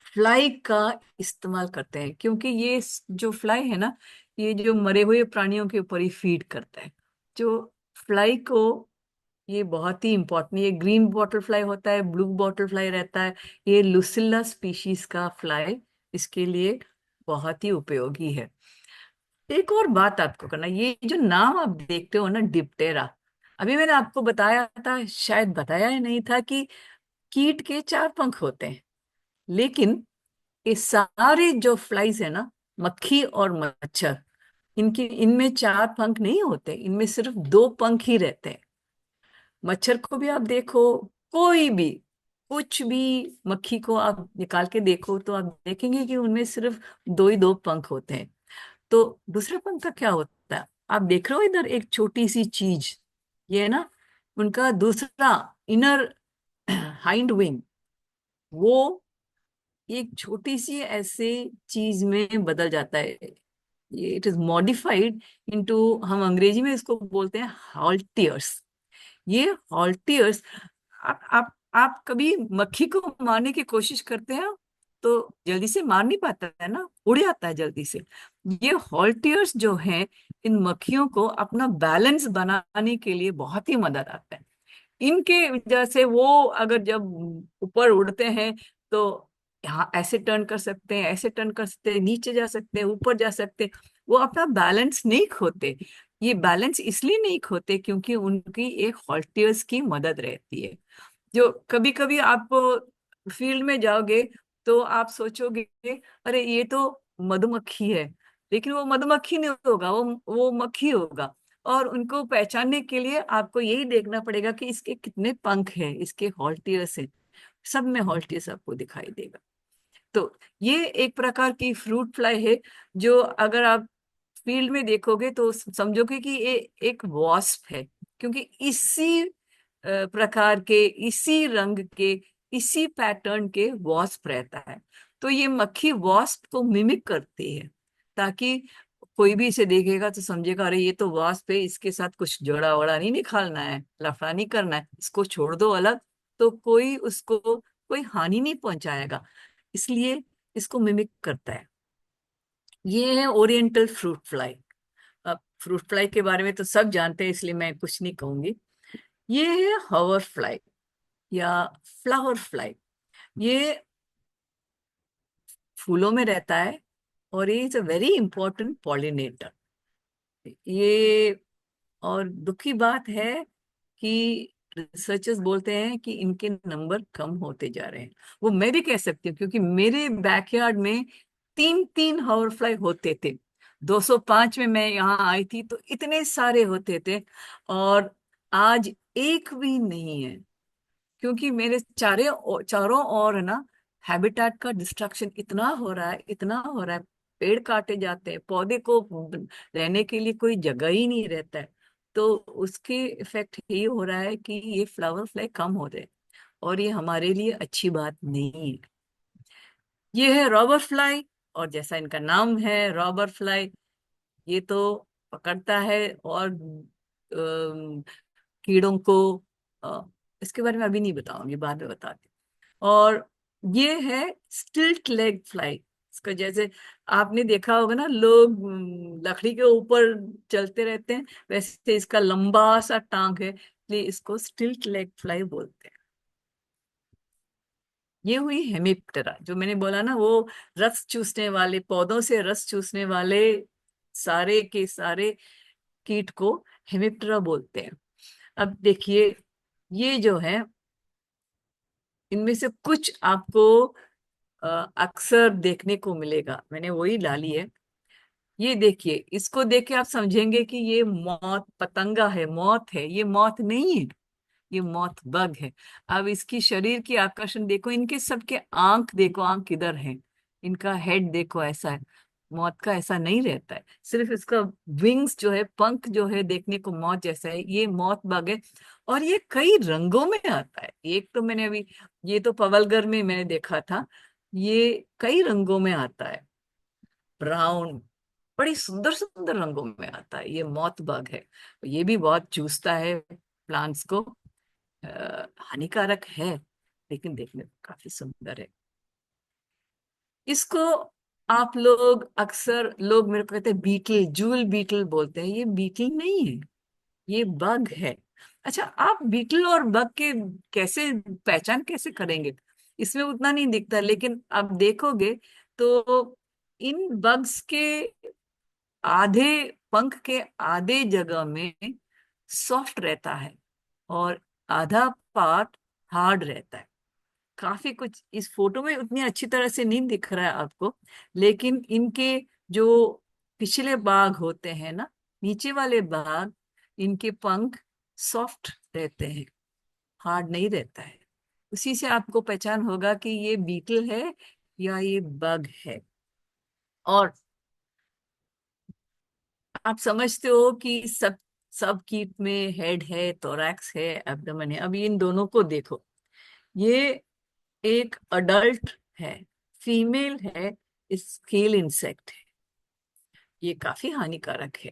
फ्लाई का इस्तेमाल करते हैं। क्योंकि ये जो फ्लाई है ना, ये जो मरे हुए प्राणियों के ऊपर ही फीड करता है। जो फ्लाई को, ये बहुत ही इंपॉर्टेंट, ये ग्रीन बॉटल फ्लाई होता है, ब्लू बॉटल फ्लाई रहता है, ये लुसिल्ला स्पीशीज का फ्लाई इसके लिए बहुत ही उपयोगी है। एक और बात आपको करना, ये जो नाम आप देखते हो ना, डिप्टेरा, अभी मैंने आपको बताया था, शायद बताया ही नहीं था, कि कीट के 4 पंख होते हैं। लेकिन ये सारे जो फ्लाइज है ना, मक्खी और मच्छर, इनकी इनमें 4 पंख नहीं होते, इनमें सिर्फ 2 पंख ही रहते हैं। मच्छर को भी आप देखो, कोई भी, कुछ भी, मक्खी को आप निकाल के देखो तो आप देखेंगे कि उनमें सिर्फ 2 ही 2 पंख होते हैं। तो दूसरे पंख का क्या होता है? आप देख रहे हो इधर एक छोटी सी चीज, ये है ना उनका दूसरा इनर हाइंड विंग, वो एक छोटी सी ऐसे चीज में बदल जाता है। ये इट इज मॉडिफाइड इनटू, हम अंग्रेजी में इसको बोलते हैं हॉल्टियर्स। ये हॉल्टियर्स, आप कभी मक्खी को मारने की कोशिश करते हैं तो जल्दी से मार नहीं पाता है ना, उड़ जाता है जल्दी से। ये हॉल्टियर्स जो हैं, इन मक्खियों को अपना बैलेंस बनाने के लिए बहुत ही मदद आता है। इनके वजह से वो अगर जब ऊपर उड़ते हैं तो यहाँ ऐसे टर्न कर सकते हैं, ऐसे टर्न कर सकते हैं, नीचे जा सकते हैं, ऊपर जा सकते हैं, वो अपना बैलेंस नहीं खोते। ये बैलेंस इसलिए नहीं खोते क्योंकि उनकी एक हॉल्टियर्स की मदद रहती है। जो कभी कभी आप फील्ड में जाओगे तो आप सोचोगे, अरे ये तो मधुमक्खी है, लेकिन वो मधुमक्खी नहीं होगा, वो मक्खी होगा। और उनको पहचानने के लिए आपको यही देखना पड़ेगा कि इसके कितने पंख हैं, इसके हॉल्टियर्स हैं। सब में हॉल्टियर्स आपको दिखाई देगा। तो ये एक प्रकार की फ्रूट फ्लाई है, जो अगर आप फील्ड में देखोगे तो समझोगे कि ये एक वॉस्प है, क्योंकि इसी प्रकार के, इसी रंग के, इसी पैटर्न के वॉस्प रहता है। तो ये मक्खी वॉस्प को मिमिक करती है, ताकि कोई भी इसे देखेगा तो समझेगा, अरे ये तो वॉस्प है, इसके साथ कुछ जोड़ा वड़ा नहीं निकालना है, लफड़ा नहीं करना है, इसको छोड़ दो अलग, तो कोई उसको कोई हानि नहीं पहुंचाएगा, इसलिए इसको मिमिक करता है। ये है ओरिएंटल फ्रूट फ्लाई। अब फ्रूट फ्लाई के बारे में तो सब जानते हैं, इसलिए मैं कुछ नहीं कहूंगी। ये है हॉवर फ्लाई या फ्लावर फ्लाई। ये फूलों में रहता है और ये is a very important pollinator. ये, और दुख की बात है कि रिसर्चर्स बोलते हैं कि इनके नंबर कम होते जा रहे हैं। वो मैं भी कह सकती हूँ, क्योंकि मेरे बैकयार्ड में 3-3 हॉवरफ्लाई होते थे। 205 में मैं यहाँ आई थी तो इतने सारे होते थे, और आज एक भी नहीं है। क्योंकि मेरे चारों ओर है ना, हैबिटेट का डिस्ट्रक्शन इतना हो रहा है, इतना हो रहा है, पेड़ काटे जाते हैं, पौधे को रहने के लिए कोई जगह ही नहीं रहता है। तो उसके इफेक्ट ये हो रहा है कि ये फ्लावर फ्लाई कम हो रहे हैं, और ये हमारे लिए अच्छी बात नहीं है। ये है रॉबर फ्लाई, और जैसा इनका नाम है रॉबर फ्लाई, ये तो पकड़ता है और कीड़ों को, अ, इसके बारे में अभी नहीं बताऊंगी, बाद में बताती हूँ। और ये है स्टिल्ट लेग फ्लाई। इसका जैसे आपने देखा होगा ना, लोग लकड़ी के ऊपर चलते रहते हैं, वैसे इसका लंबा सा टांग है, इसलिए इसको स्टिल्ट लेग फ्लाई बोलते हैं। ये हुई हेमिप्टेरा, जो मैंने बोला ना, वो रस चूसने वाले, पौधों से रस चूसने वाले सारे के सारे कीट को हेमिप्टेरा बोलते हैं। अब देखिए, ये जो है, इनमें से कुछ आपको अ, अक्सर देखने को मिलेगा, मैंने वही डाली है। ये देखिए, इसको देख के आप समझेंगे कि ये मौत पतंगा है, मौत है, ये मौत नहीं है, ये मौत बग है। अब इसकी शरीर की आकर्षण देखो, इनके सबके आंख देखो, आंख किधर है, इनका हेड देखो, ऐसा है। मौत का ऐसा नहीं रहता है, सिर्फ इसका विंग्स जो है, पंख जो है, देखने को मौत जैसा है, ये मौत बग है। और ये कई रंगों में आता है। एक तो मैंने अभी, ये तो पवलगर में मैंने देखा था, ये कई रंगों में आता है, ब्राउन, बड़ी सुंदर सुंदर रंगों में आता है, ये मौत बग है। ये भी बहुत चूसता है प्लांट्स को, हानिकारक है, लेकिन देखने में काफी सुंदर है। इसको आप लोग, अक्सर लोग मेरे को कहते हैं बीटल, जूल बीटल बोलते हैं, ये बीटल नहीं है, ये बग है। अच्छा, आप बीटल और बग के कैसे पहचान कैसे करेंगे? इसमें उतना नहीं दिखता, लेकिन आप देखोगे तो इन बग्स के आधे पंख के आधे जगह में सॉफ्ट रहता है और आधा पार्ट हार्ड रहता है। काफी कुछ इस फोटो में उतनी अच्छी तरह से नहीं दिख रहा है आपको, लेकिन इनके जो पिछले भाग होते हैं ना, नीचे वाले भाग, इनके पंख सॉफ्ट रहते हैं, हार्ड नहीं रहता है। उसी से आपको पहचान होगा कि ये बीटल है या ये बग है। और आप समझते हो कि सब सब कीट में हेड है, थोरैक्स है, एब्डोमेन है। अभी इन दोनों को देखो, ये एक अडल्ट है, फीमेल है, स्केल इंसेक्ट है। ये काफी हानिकारक है।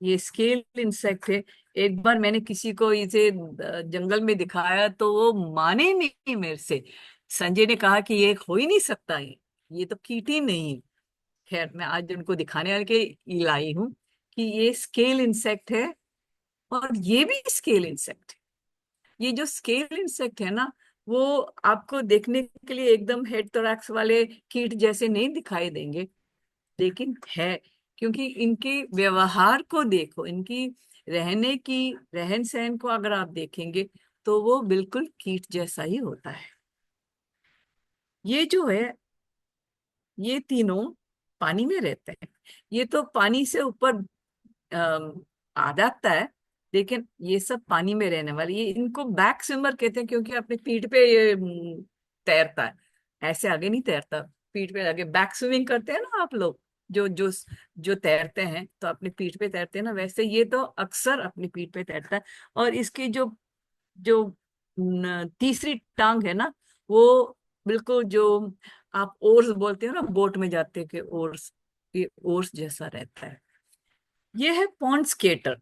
ये स्केल इंसेक्ट है। एक बार मैंने किसी को इसे जंगल में दिखाया तो वो माने नहीं मेरे से। संजय ने कहा कि ये हो ही नहीं सकता है, ये तो कीट ही नहीं है। खैर, मैं आज उनको दिखाने वाले के लाई हूँ कि ये स्केल इंसेक्ट है, और ये भी स्केल इंसेक्ट है। ये जो स्केल इंसेक्ट है ना, वो आपको देखने के लिए एकदम हेड थोरैक्स वाले कीट जैसे नहीं दिखाई देंगे, लेकिन है। क्योंकि इनके व्यवहार को देखो, इनकी रहने की रहन सहन को अगर आप देखेंगे तो वो बिल्कुल कीट जैसा ही होता है। ये जो है, ये तीनों पानी में रहते हैं। ये तो पानी से ऊपर आ जाता है, लेकिन ये सब पानी में रहने वाले। ये इनको बैक स्विमर कहते हैं, क्योंकि अपने पीठ पे ये तैरता है, ऐसे आगे नहीं तैरता। पीठ पे आगे बैक स्विमिंग करते हैं ना आप लोग, जो जो जो तैरते हैं तो अपने पीठ पे तैरते हैं ना, वैसे ये तो अक्सर अपनी पीठ पे तैरता है। और इसकी जो जो तीसरी टांग है ना, वो बिल्कुल जो आप ओर्स बोलते हो ना, बोट में जाते के ओर्स, ये ओर्स जैसा रहता है। ये है पॉन्ड स्केटर।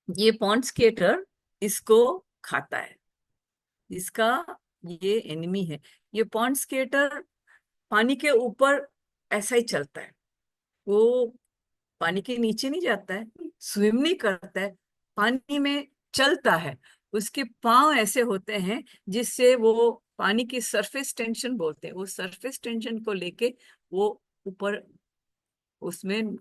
ये पॉन्ड स्केटर इसको खाता है, इसका ये एनिमी है। ये पॉन्ड स्केटर पानी के ऊपर ऐसा ही चलता है। वो पानी के नीचे नहीं जाता है, स्विम नहीं करता है, पानी में चलता है। उसके पांव ऐसे होते हैं जिससे वो पानी की सरफेस टेंशन बोलते हैं, वो सरफेस टेंशन को लेके वो ऊपर उसमें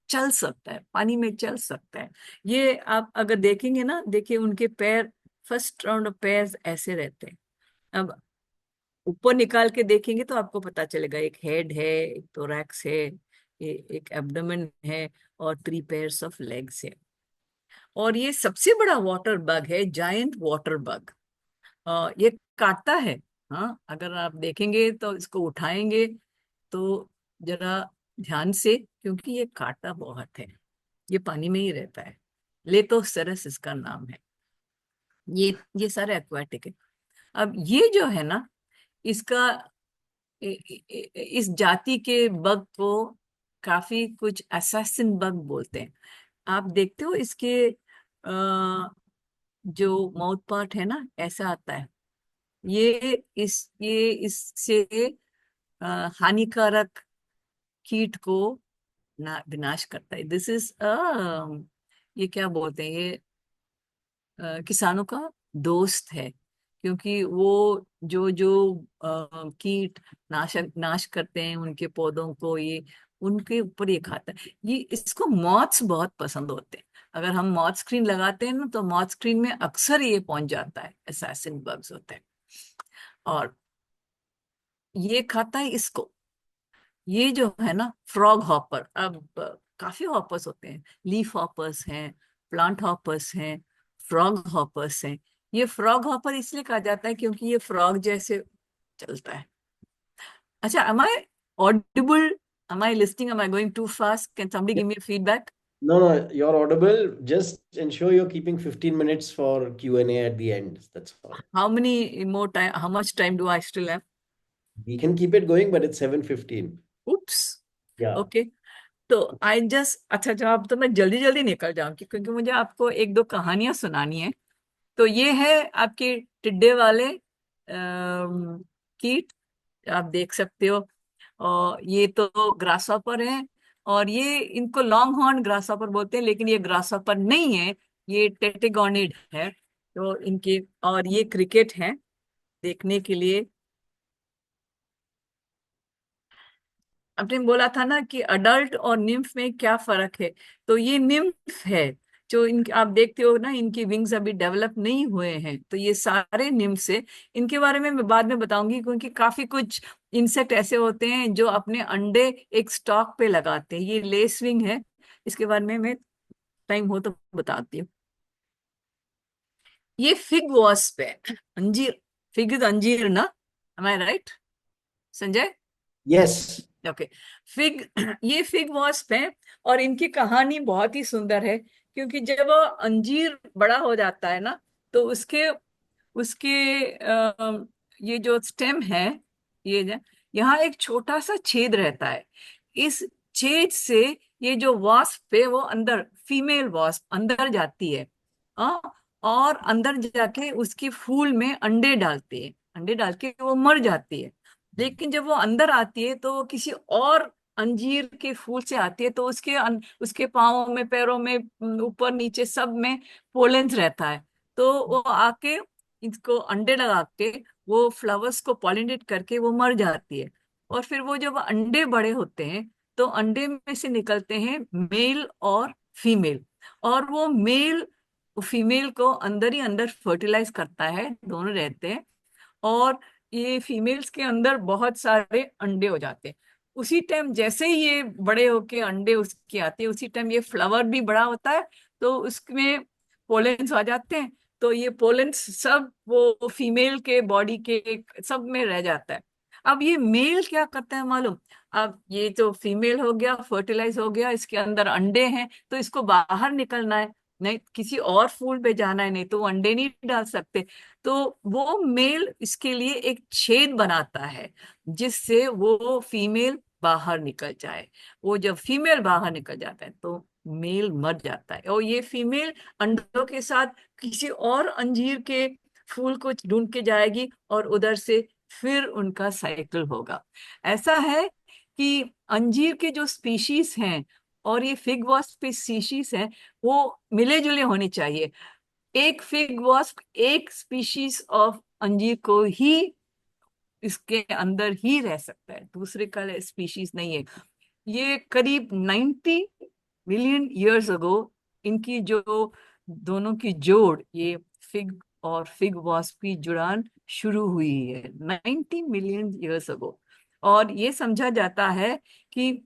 चल सकता है, पानी में चल सकता है। ये आप अगर देखेंगे ना, देखिए उनके पैर, फर्स्ट राउंड ऑफ पैर ऐसे रहते हैं। अब ऊपर निकाल के देखेंगे तो आपको पता चलेगा, एक हेड है, एक थोरैक्स है, एक एब्डोमेन है, और 3 पेयर्स ऑफ लेग्स है। और ये सबसे बड़ा वाटर बग है, जायंट वाटर बग। ये काटता है। हाँ, अगर आप देखेंगे तो इसको उठाएंगे तो जरा ध्यान से, क्योंकि ये काटता बहुत है। ये पानी में ही रहता है, लेटोसेरस इसका नाम है। ये सारे एक्वाटिक है। अब ये जो है ना, इसका इस जाति के बग को काफी कुछ असैसिन बग बोलते हैं। आप देखते हो इसके जो माउथ पार्ट है ना, ऐसा आता है। ये इससे हानिकारक कीट को विनाश करता है। दिस इज ये क्या बोलते हैं, ये किसानों का दोस्त है, क्योंकि वो जो जो कीट नाश करते हैं उनके पौधों को, ये उनके ऊपर ये खाता है। ये इसको मॉथ्स बहुत पसंद होते हैं। अगर हम मॉथ स्क्रीन लगाते हैं ना, तो मॉथ स्क्रीन में अक्सर ये पहुंच जाता है, असैसिन बग्स होते हैं। और ये खाता है इसको। ये जो है ना, फ्रॉग हॉपर। अब काफी हॉपर्स होते हैं, लीफ हॉपर्स हैं, प्लांट हॉपर्स हैं, फ्रॉग हॉपर्स हैं। ये फ्रॉग हॉपर इसलिए कहा जाता है क्योंकि ये फ्रॉग जैसे चलता है। अच्छा, am I audible? Am I listening? Am I going too fast? Can somebody give me feedback? No, no, you're audible. Just ensure you're keeping 15 minutes for Q&A at the end. That's all. How many more time? How much time do I still have? We can keep it going, but it's 7:15. Oops. Yeah. Okay. तो I just, अच्छा जवाब तो मैं जल्दी जल्दी निकल जाऊंगी, क्योंकि मुझे आपको एक दो कहानियां सुनानी है। तो ये है आपके टिड्डे वाले कीट, आप देख सकते हो। और ये तो ग्रास हॉपर है, और ये इनको लॉन्ग हॉर्न ग्रास हॉपर बोलते हैं, लेकिन ये ग्रास हॉपर नहीं है, ये टेटिगोनिड है। तो इनके, और ये क्रिकेट है देखने के लिए। आपने बोला था ना कि अडल्ट और निम्फ में क्या फर्क है, तो ये निम्फ है। जो इन आप देखते हो ना, इनकी विंग्स अभी डेवलप नहीं हुए हैं, तो ये सारे निम्फ से। इनके बारे में मैं बाद में बताऊंगी, क्योंकि काफी कुछ इंसेक्ट ऐसे होते हैं जो अपने अंडे एक स्टॉक पे लगाते हैं। ये लेस विंग है, इसके बारे में मैं टाइम हो तो बताती हूँ। ये फिग वॉस्प है, अंजीर। फिग इज अंजीर ना, am I right Sanjay? Yes. Okay. Fig ये फिग वॉस्प है, और इनकी कहानी बहुत ही सुंदर है। क्योंकि जब वो अंजीर बड़ा हो जाता है ना, तो उसके उसके ये जो स्टेम है, यहाँ एक छोटा सा छेद रहता है। इस छेद से ये जो वास्प है वो अंदर, फीमेल वास्प अंदर जाती है। आ, और अंदर जाके उसकी फूल में अंडे डालती है। अंडे डाल के वो मर जाती है। लेकिन जब वो अंदर आती है तो वो किसी और अंजीर के फूल से आती है, तो उसके पाँवों में, पैरों में, ऊपर नीचे सब में पोलेंस रहता है। तो वो आके इसको अंडे लगा के वो फ्लावर्स को पॉलिनेट करके वो मर जाती है। और फिर वो जब अंडे बड़े होते हैं, तो अंडे में से निकलते हैं मेल और फीमेल। और वो मेल फीमेल को अंदर ही अंदर फर्टिलाइज करता है, दोनों रहते हैं। और ये फीमेल्स के अंदर बहुत सारे अंडे हो जाते हैं। उसी टाइम जैसे ही ये बड़े होके अंडे उसके आते हैं, उसी टाइम ये फ्लावर भी बड़ा होता है, तो उसमें पोलेंस आ जाते हैं। तो ये पोलेंस सब वो फीमेल के बॉडी के सब में रह जाता है। अब ये मेल क्या करता है मालूम? अब ये जो फीमेल हो गया, फर्टिलाइज हो गया, इसके अंदर अंडे हैं, तो इसको बाहर निकलना है, नहीं किसी और फूल पे जाना है, नहीं तो वो अंडे नहीं डाल सकते। तो वो मेल इसके लिए एक छेद बनाता है, जिससे वो फीमेल बाहर निकल जाए। वो जब फीमेल बाहर निकल जाता है तो मेल मर जाता है, और ये फीमेल अंडों के साथ किसी और अंजीर के फूल को ढूंढ के जाएगी, और उधर से फिर उनका साइकिल होगा। ऐसा है कि अंजीर के जो स्पीशीज हैं और ये फिग वॉस्प स्पीशीज हैं, वो मिले जुले होने चाहिए। एक फिग वॉस्प एक स्पीशीज ऑफ अंजीर को ही इसके अंदर ही रह सकता है, दूसरे का स्पीशीज नहीं है। ये करीब 90 मिलियन ईयर्स अगो इनकी जो दोनों की जोड़, ये फिग और फिग वॉस्प की जुड़ान शुरू हुई है 90 मिलियन ईयर्स अगो। और ये समझा जाता है कि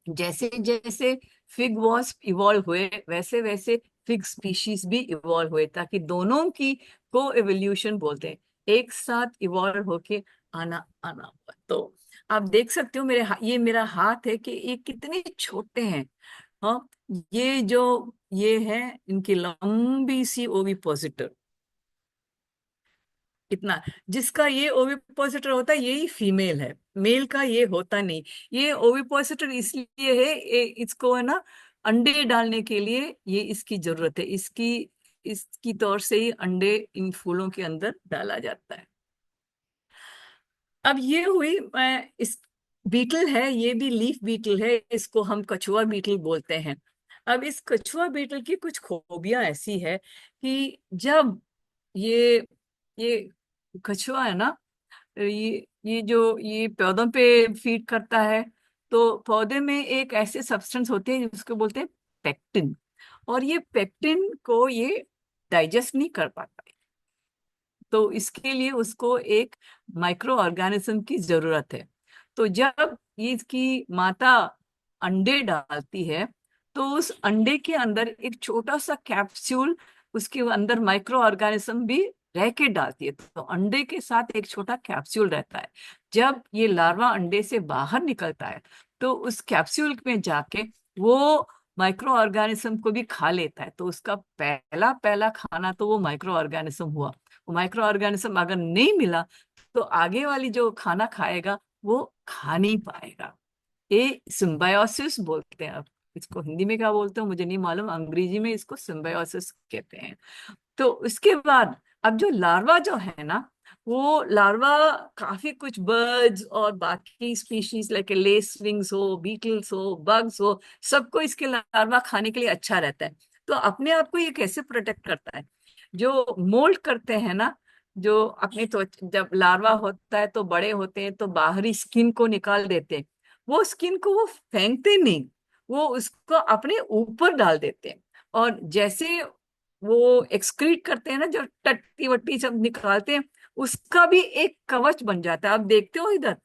जैसे जैसे फिग वॉस्प इवॉल्व हुए, वैसे वैसे फिग स्पीशीज भी इवॉल्व हुए, ताकि दोनों की को एवोल्यूशन बोलते हैं, एक साथ इवॉल्व होके आना आना हुआ। तो आप देख सकते हो ये मेरा हाथ है कि ये कितने छोटे हैं। हाँ, ये जो ये है इनकी लंबी सी ओविपोसिटर, इतना, जिसका ये ओविपोसिटर होता है यही फीमेल है, मेल का ये होता नहीं। ये ओविपोसिटर इसलिए है, इसको है ना अंडे डालने के लिए ये इसकी जरूरत है, इसकी तौर से ही अंडे इन फूलों के अंदर डाला जाता है। अब ये हुई इस बीटल है, ये भी लीफ बीटल है, इसको हम कछुआ बीटल बोलते हैं। अब इस कछुआ बीटल की कुछ खूबियां ऐसी है कि जब ये ये कछुआ है ना, ये जो ये पौधों पे फीड करता है, तो पौधे में एक ऐसे सब्सटेंस होते हैं जिसको बोलते हैं पेक्टिन। और ये पेक्टिन को ये डाइजेस्ट नहीं कर पाता, तो इसके लिए उसको एक माइक्रो ऑर्गेनिज्म की जरूरत है। तो जब ये इसकी माता अंडे डालती है, तो उस अंडे के अंदर एक छोटा सा कैप्सूल, उसके अंदर माइक्रो ऑर्गेनिज्म भी रह के डालती है, तो अंडे के साथ एक छोटा कैप्सूल रहता है। जब ये लार्वा अंडे से बाहर निकलता है, तो उस कैप्सूल में जाके वो माइक्रो ऑर्गेनिज्म को भी खा लेता है, तो उसका पहला पहला खाना तो वो माइक्रो ऑर्गेनिज्म हुआ। माइक्रो ऑर्गेनिज्म अगर नहीं मिला, तो आगे वाली जो खाना खाएगा वो खा नहीं पाएगा। ये सिम्बायोसिस बोलते हैं। अब इसको हिंदी में क्या बोलते हैं मुझे नहीं मालूम, अंग्रेजी में इसको सिम्बायोसिस कहते हैं। तो उसके बाद अब जो लार्वा जो है ना, वो लार्वा काफी कुछ बर्ड्स और बाकी स्पीशीज लाइक लेस विंग्स हो, बीटल्स हो, बग्स हो, सबको इसके लार्वा खाने के लिए अच्छा रहता है। तो अपने आप को ये कैसे प्रोटेक्ट करता है? जो मोल्ड करते हैं ना, जो अपने तो जब लार्वा होता है तो बड़े होते हैं तो बाहरी स्किन को निकाल देते हैं, वो स्किन को वो फेंकते नहीं, वो उसको अपने ऊपर डाल देते हैं। और जैसे वो एक्सक्रीट करते हैं ना, जो टट्टी वट्टी सब निकालते हैं, उसका भी एक कवच बन जाता है। आप देखते हो इधर,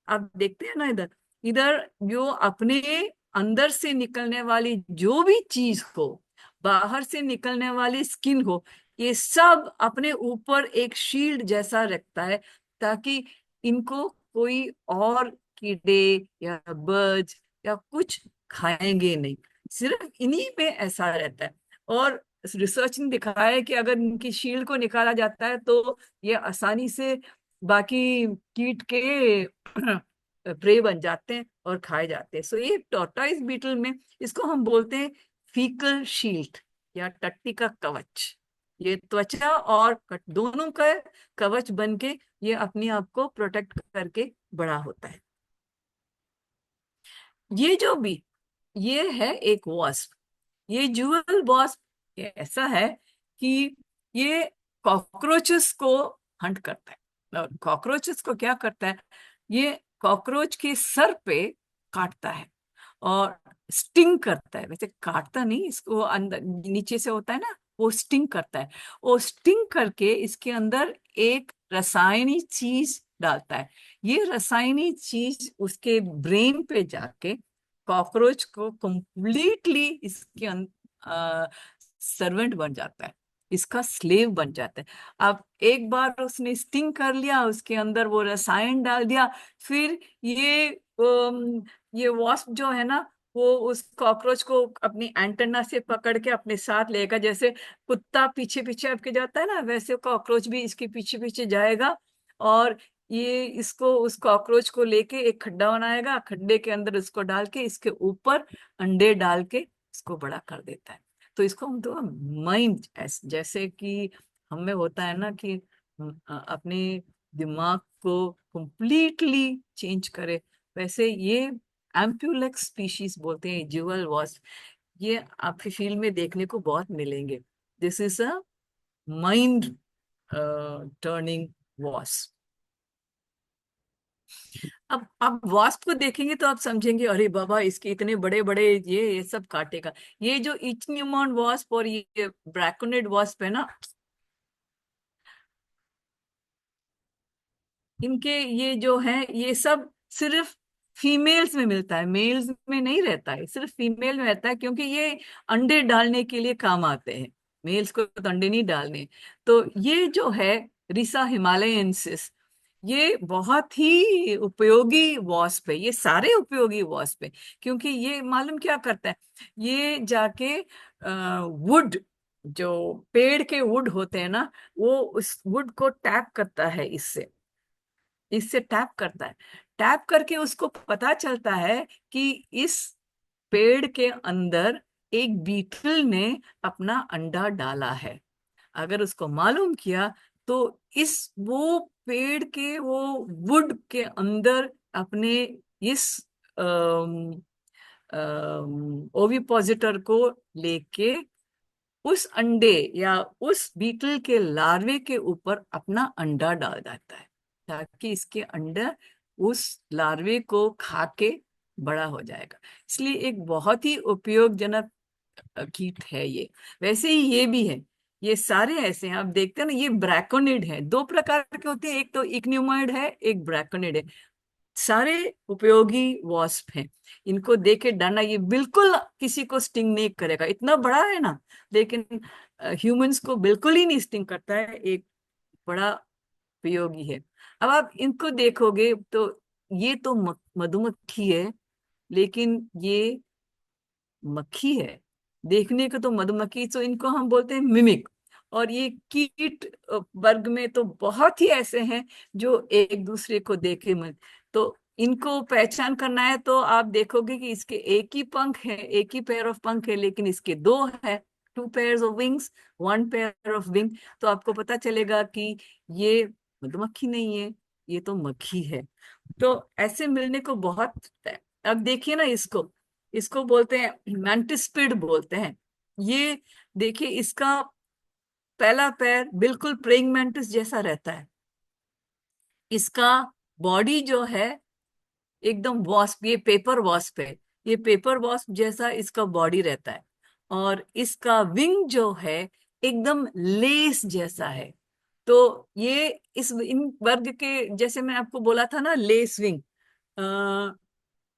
आप देखते हैं ना इधर, इधर जो अपने अंदर से निकलने वाली जो भी चीज हो, बाहर से निकलने वाली स्किन हो, ये सब अपने ऊपर एक शील्ड जैसा रखता है, ताकि इनको कोई और कीड़े या बर्ड्स या कुछ खाएंगे नहीं। सिर्फ इन्हीं में ऐसा रहता है। और रिसर्च ने दिखाया है कि अगर इनकी शील्ड को निकाला जाता है तो ये आसानी से बाकी कीट के प्रे बन जाते हैं और खाए जाते हैं। सो ये टॉर्टॉइस बीटल में इसको हम बोलते हैं फीकल शील्ड या टट्टी का कवच। ये त्वचा और दोनों का कवच बन के ये अपने आप को प्रोटेक्ट करके बड़ा होता है। ये जो भी, ये है एक वॉस्प। ये ज्यूअल वॉस्प ये ऐसा है कि ये कॉकरोचेस को हंट करता है। और कॉकरोचेस को क्या करता है, ये कॉकरोच के सर पे काटता है और स्टिंग करता है। वैसे काटता नहीं, इसको अंदर नीचे से होता है ना, वो स्टिंग करता है। वो स्टिंग करके इसके अंदर एक रासायनिक चीज डालता है। ये रासायनिक चीज उसके ब्रेन पे जाके कॉकरोच को कंप्लीटली इसके सर्वेंट बन जाता है, इसका स्लेव बन जाता है। अब एक बार उसने स्टिंग कर लिया, उसके अंदर वो रसायन डाल दिया, फिर ये वॉस्प जो है ना, वो उस कॉकरोच को अपनी एंटेना से पकड़ के अपने साथ लेगा। जैसे कुत्ता पीछे पीछे आपके जाता है ना, वैसे कॉकरोच भी इसके पीछे पीछे जाएगा। और ये इसको, उस कॉकरोच को लेके एक खड्डा बनाएगा, खड्डे के अंदर उसको डाल के इसके ऊपर अंडे डाल के इसको बड़ा कर देता है। तो इसको हम तो माइंड, जैसे कि हमें होता है ना कि हम अपने दिमाग को कंप्लीटली चेंज करे, वैसे ये एम्प्यूलेक्स स्पीशीज बोलते हैं ज्यूअल वॉस्प। ये आपके फील्ड में देखने को बहुत मिलेंगे। This is a mind turning wasp. अब आप वास्प को देखेंगे तो आप समझेंगे, अरे बाबा इसके इतने बड़े बड़े ये सब काटेगा। ये जो इचन्यूमॉन वास्प और ये ब्रैकोनिड वास्प है ना, इनके ये जो है, ये सब सिर्फ फीमेल्स में मिलता है, मेल्स में नहीं रहता है, सिर्फ फीमेल में रहता है, क्योंकि ये अंडे डालने के लिए काम आते हैं। मेल्स को तो अंडे नहीं डालने। तो ये जो है रिसा हिमालयनसिस, ये बहुत ही उपयोगी वॉस्प है। ये सारे उपयोगी वॉस्प है, क्योंकि ये मालूम क्या करता है, ये जाके वुड, जो पेड़ के वुड होते हैं ना, वो उस वुड को टैप करता है, इससे इससे टैप करता है। टैप करके उसको पता चलता है कि इस पेड़ के अंदर एक बीटल ने अपना अंडा डाला है। अगर उसको मालूम किया तो इस वो पेड़ के वो वुड के अंदर अपने इस ओविपोजिटर को लेके उस अंडे या उस बीटल के लार्वे के ऊपर अपना अंडा डाल देता है, ताकि इसके अंडा उस लार्वे को खा के बड़ा हो जाएगा। इसलिए एक बहुत ही उपयोगजनक कीट है ये। वैसे ही ये भी है, ये सारे ऐसे हैं। आप देखते हैं ना, ये ब्रैकोनिड है, दो प्रकार के होते हैं, एक तो इक्न्यूमॉइड है, एक ब्रैकोनिड है। सारे उपयोगी वॉस्प हैं। इनको देखे डरना, ये बिल्कुल किसी को स्टिंग नहीं करेगा, इतना बड़ा है ना, लेकिन ह्यूमंस को बिल्कुल ही नहीं स्टिंग करता है। एक बड़ा उपयोगी है। अब आप इनको देखोगे तो ये तो मधुमक्खी है, लेकिन ये मक्खी है। देखने को तो मधुमक्खी, तो इनको हम बोलते हैं मिमिक। और ये कीट वर्ग में तो बहुत ही ऐसे हैं जो एक दूसरे को देखे मन। तो इनको पहचान करना है तो आप देखोगे कि इसके एक ही पंख है, एक ही पेयर ऑफ पंख है, लेकिन इसके दो है, two pairs of wings, one pair of wing. तो आपको पता चलेगा कि ये मधुमक्खी नहीं है, ये तो मक्खी है। तो ऐसे मिलने को बहुत है। अब देखिए ना इसको, इसको बोलते हैं मैंटिस्पिड बोलते हैं। ये देखिए, इसका पहला पैर बिल्कुल प्रेइंग मैंटिस जैसा रहता है। इसका बॉडी जो है एकदम वॉस्प, ये पेपर वॉस्प है। ये पेपर वॉस्प जैसा इसका बॉडी रहता है, और इसका विंग जो है एकदम लेस जैसा है। तो ये इस इन वर्ग के, जैसे मैं आपको बोला था ना, लेस विंग,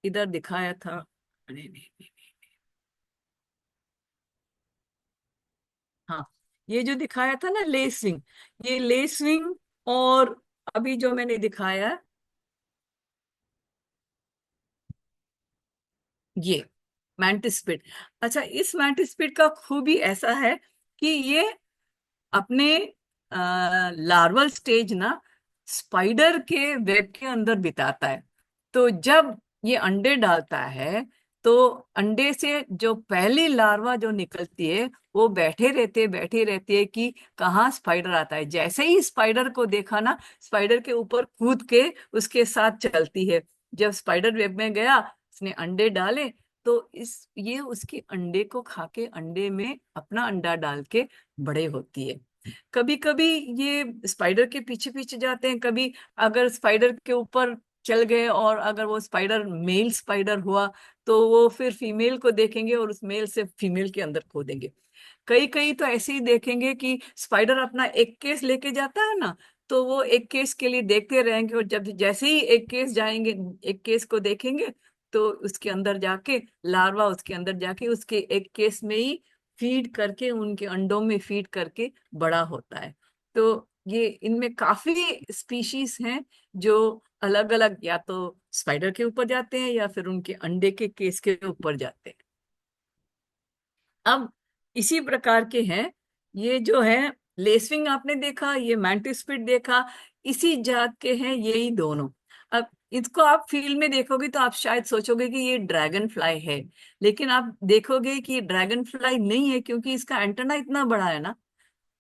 इधर दिखाया था। अरे नहीं, नहीं, नहीं। हाँ, ये जो दिखाया था ना लेस विंग, ये लेस विंग, और अभी जो मैंने दिखाया ये मैंटिस्पिड। अच्छा, इस मैंटिस्पिड का खूबी ऐसा है कि ये अपने लार्वल स्टेज ना स्पाइडर के वेब के अंदर बिताता है। तो जब ये अंडे डालता है, तो अंडे से जो पहली लार्वा जो निकलती है, वो बैठे रहते है कि कहाँ स्पाइडर आता है। जैसे ही स्पाइडर को देखा ना, स्पाइडर के ऊपर कूद के उसके साथ चलती है। जब स्पाइडर वेब में गया, उसने अंडे डाले, तो इस ये उसके अंडे को खा के अंडे में अपना अंडा डाल के बड़े होती है। कभी कभी ये स्पाइडर के पीछे पीछे जाते हैं। कभी अगर स्पाइडर के ऊपर चल गए और अगर वो स्पाइडर मेल स्पाइडर हुआ, तो वो फिर फीमेल को देखेंगे और उस मेल से फीमेल के अंदर खो देंगे। कई कई तो ऐसे ही देखेंगे कि स्पाइडर अपना एक केस लेके जाता है ना, तो वो एक केस के लिए देखते रहेंगे, और जब जैसे ही एक केस जाएंगे, एक केस को देखेंगे, तो उसके अंदर जाके लार्वा उसके अंदर जाके उसके एक केस में ही फीड करके, उनके अंडों में फीड करके बड़ा होता है। तो ये इनमें काफी स्पीशीज हैं जो अलग अलग, या तो स्पाइडर के ऊपर जाते हैं या फिर उनके अंडे के केस के ऊपर जाते हैं। अब इसी प्रकार के हैं ये जो है, लेसविंग आपने देखा, ये मैंटिस्पिड देखा, इसी जात के हैं यही दोनों। अब इसको आप फील्ड में देखोगे तो आप शायद सोचोगे कि ये ड्रैगन फ्लाई है, लेकिन आप देखोगे कि ये ड्रैगन फ्लाई नहीं है, क्योंकि इसका एंटेना इतना बड़ा है ना।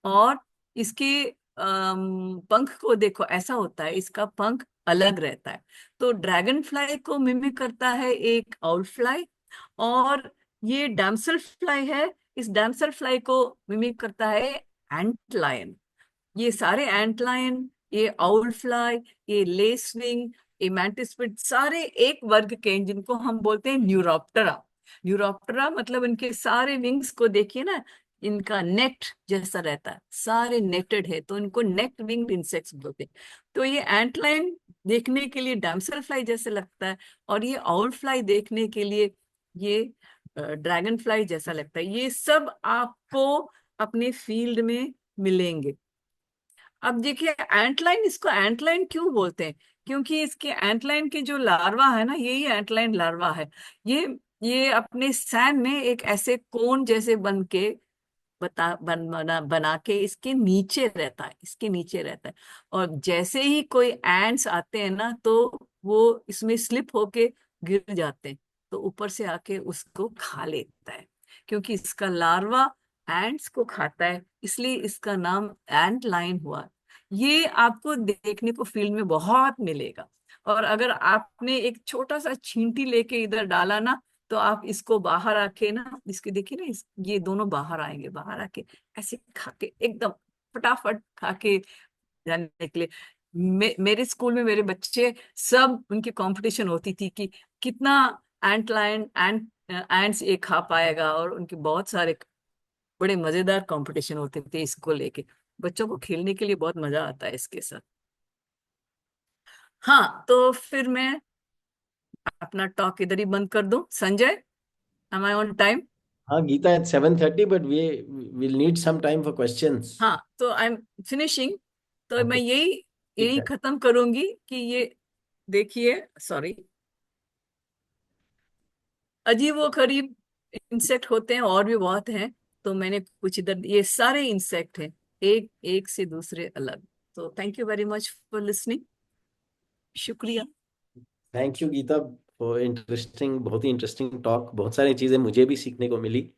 और इसके पंख को देखो, ऐसा होता है, इसका पंख अलग रहता है। तो ड्रैगन फ्लाई को मिमिक करता है एक आउल फ्लाई, और ये डैमसल फ्लाई है, इस डैमसल फ्लाई को मिमिक करता है एंट लायन। ये सारे एंट लायन, ये आउल फ्लाई, ये लेसविंग, ये मैंटिस्पिड, सारे एक वर्ग के हैं जिनको हम बोलते हैं न्यूरोप्टरा। न्यूरोप्टरा मतलब इनके सारे विंग्स को देखिए ना, इनका नेट जैसा रहता है, सारे नेटेड है, तो इनको नेट विंग्ड इंसेक्ट्स बोलते हैं। तो ये एंट लायन देखने के लिए डैमसल फ्लाई जैसे लगता है, और ये आउल फ्लाई देखने के लिए ये ड्रैगन फ्लाई जैसा लगता है। ये सब आपको अपने फील्ड में मिलेंगे। अब देखिए एंटलाइन, इसको एंटलाइन क्यों बोलते हैं? क्योंकि इसके एंटलाइन के जो लार्वा है ना, यही एंटलाइन लार्वा है। ये ये अपने सैम में एक ऐसे कोन जैसे बन के बना के इसके नीचे रहता है, इसके नीचे रहता है। और जैसे ही कोई एंट्स आते हैं ना, तो वो इसमें स्लिप होके गिर जाते हैं, तो ऊपर से आके उसको खा लेता है। क्योंकि इसका लार्वा एंट्स को खाता है, इसलिए इसका नाम एंट लाइन हुआ। ये आपको देखने को फील्ड में बहुत मिलेगा। और अगर आपने एक छोटा सा छींटी लेके इधर डाला ना, तो आप इसको बाहर आके ना, इसके देखिए ना, ये दोनों बाहर आएंगे, बाहर आके ऐसे खा के एकदम फटाफट खा के जाने के लिए। मेरे स्कूल में मेरे बच्चे सब, उनकी कंपटीशन होती थी कि कितना एंट लायन एंट्स ये खा पाएगा, और उनके बहुत सारे बड़े मजेदार कंपटीशन होते थे इसको लेके। बच्चों को खेलने के लिए बहुत मजा आता है इसके साथ। हाँ, तो फिर मैं अपना टॉक इधर ही बंद कर दूं। Sanjay, am I on time? हाँ Gita, at 7:30, but we will need some time for questions. हाँ, तो आई एम फिनिशिंग। तो मैं Okay, यही ठीक यही है। खत्म करूंगी कि ये देखिए, सॉरी, अजीब वो करीब इंसेक्ट होते हैं, और भी बहुत हैं। तो मैंने कुछ इधर, ये सारे इंसेक्ट हैं, एक एक से दूसरे अलग। तो thank you very much for listening. शुक्रिया। Thank you Geeta, for interesting, बहुत ही इंटरेस्टिंग टॉक। बहुत सारी चीज़ें मुझे भी सीखने को मिली।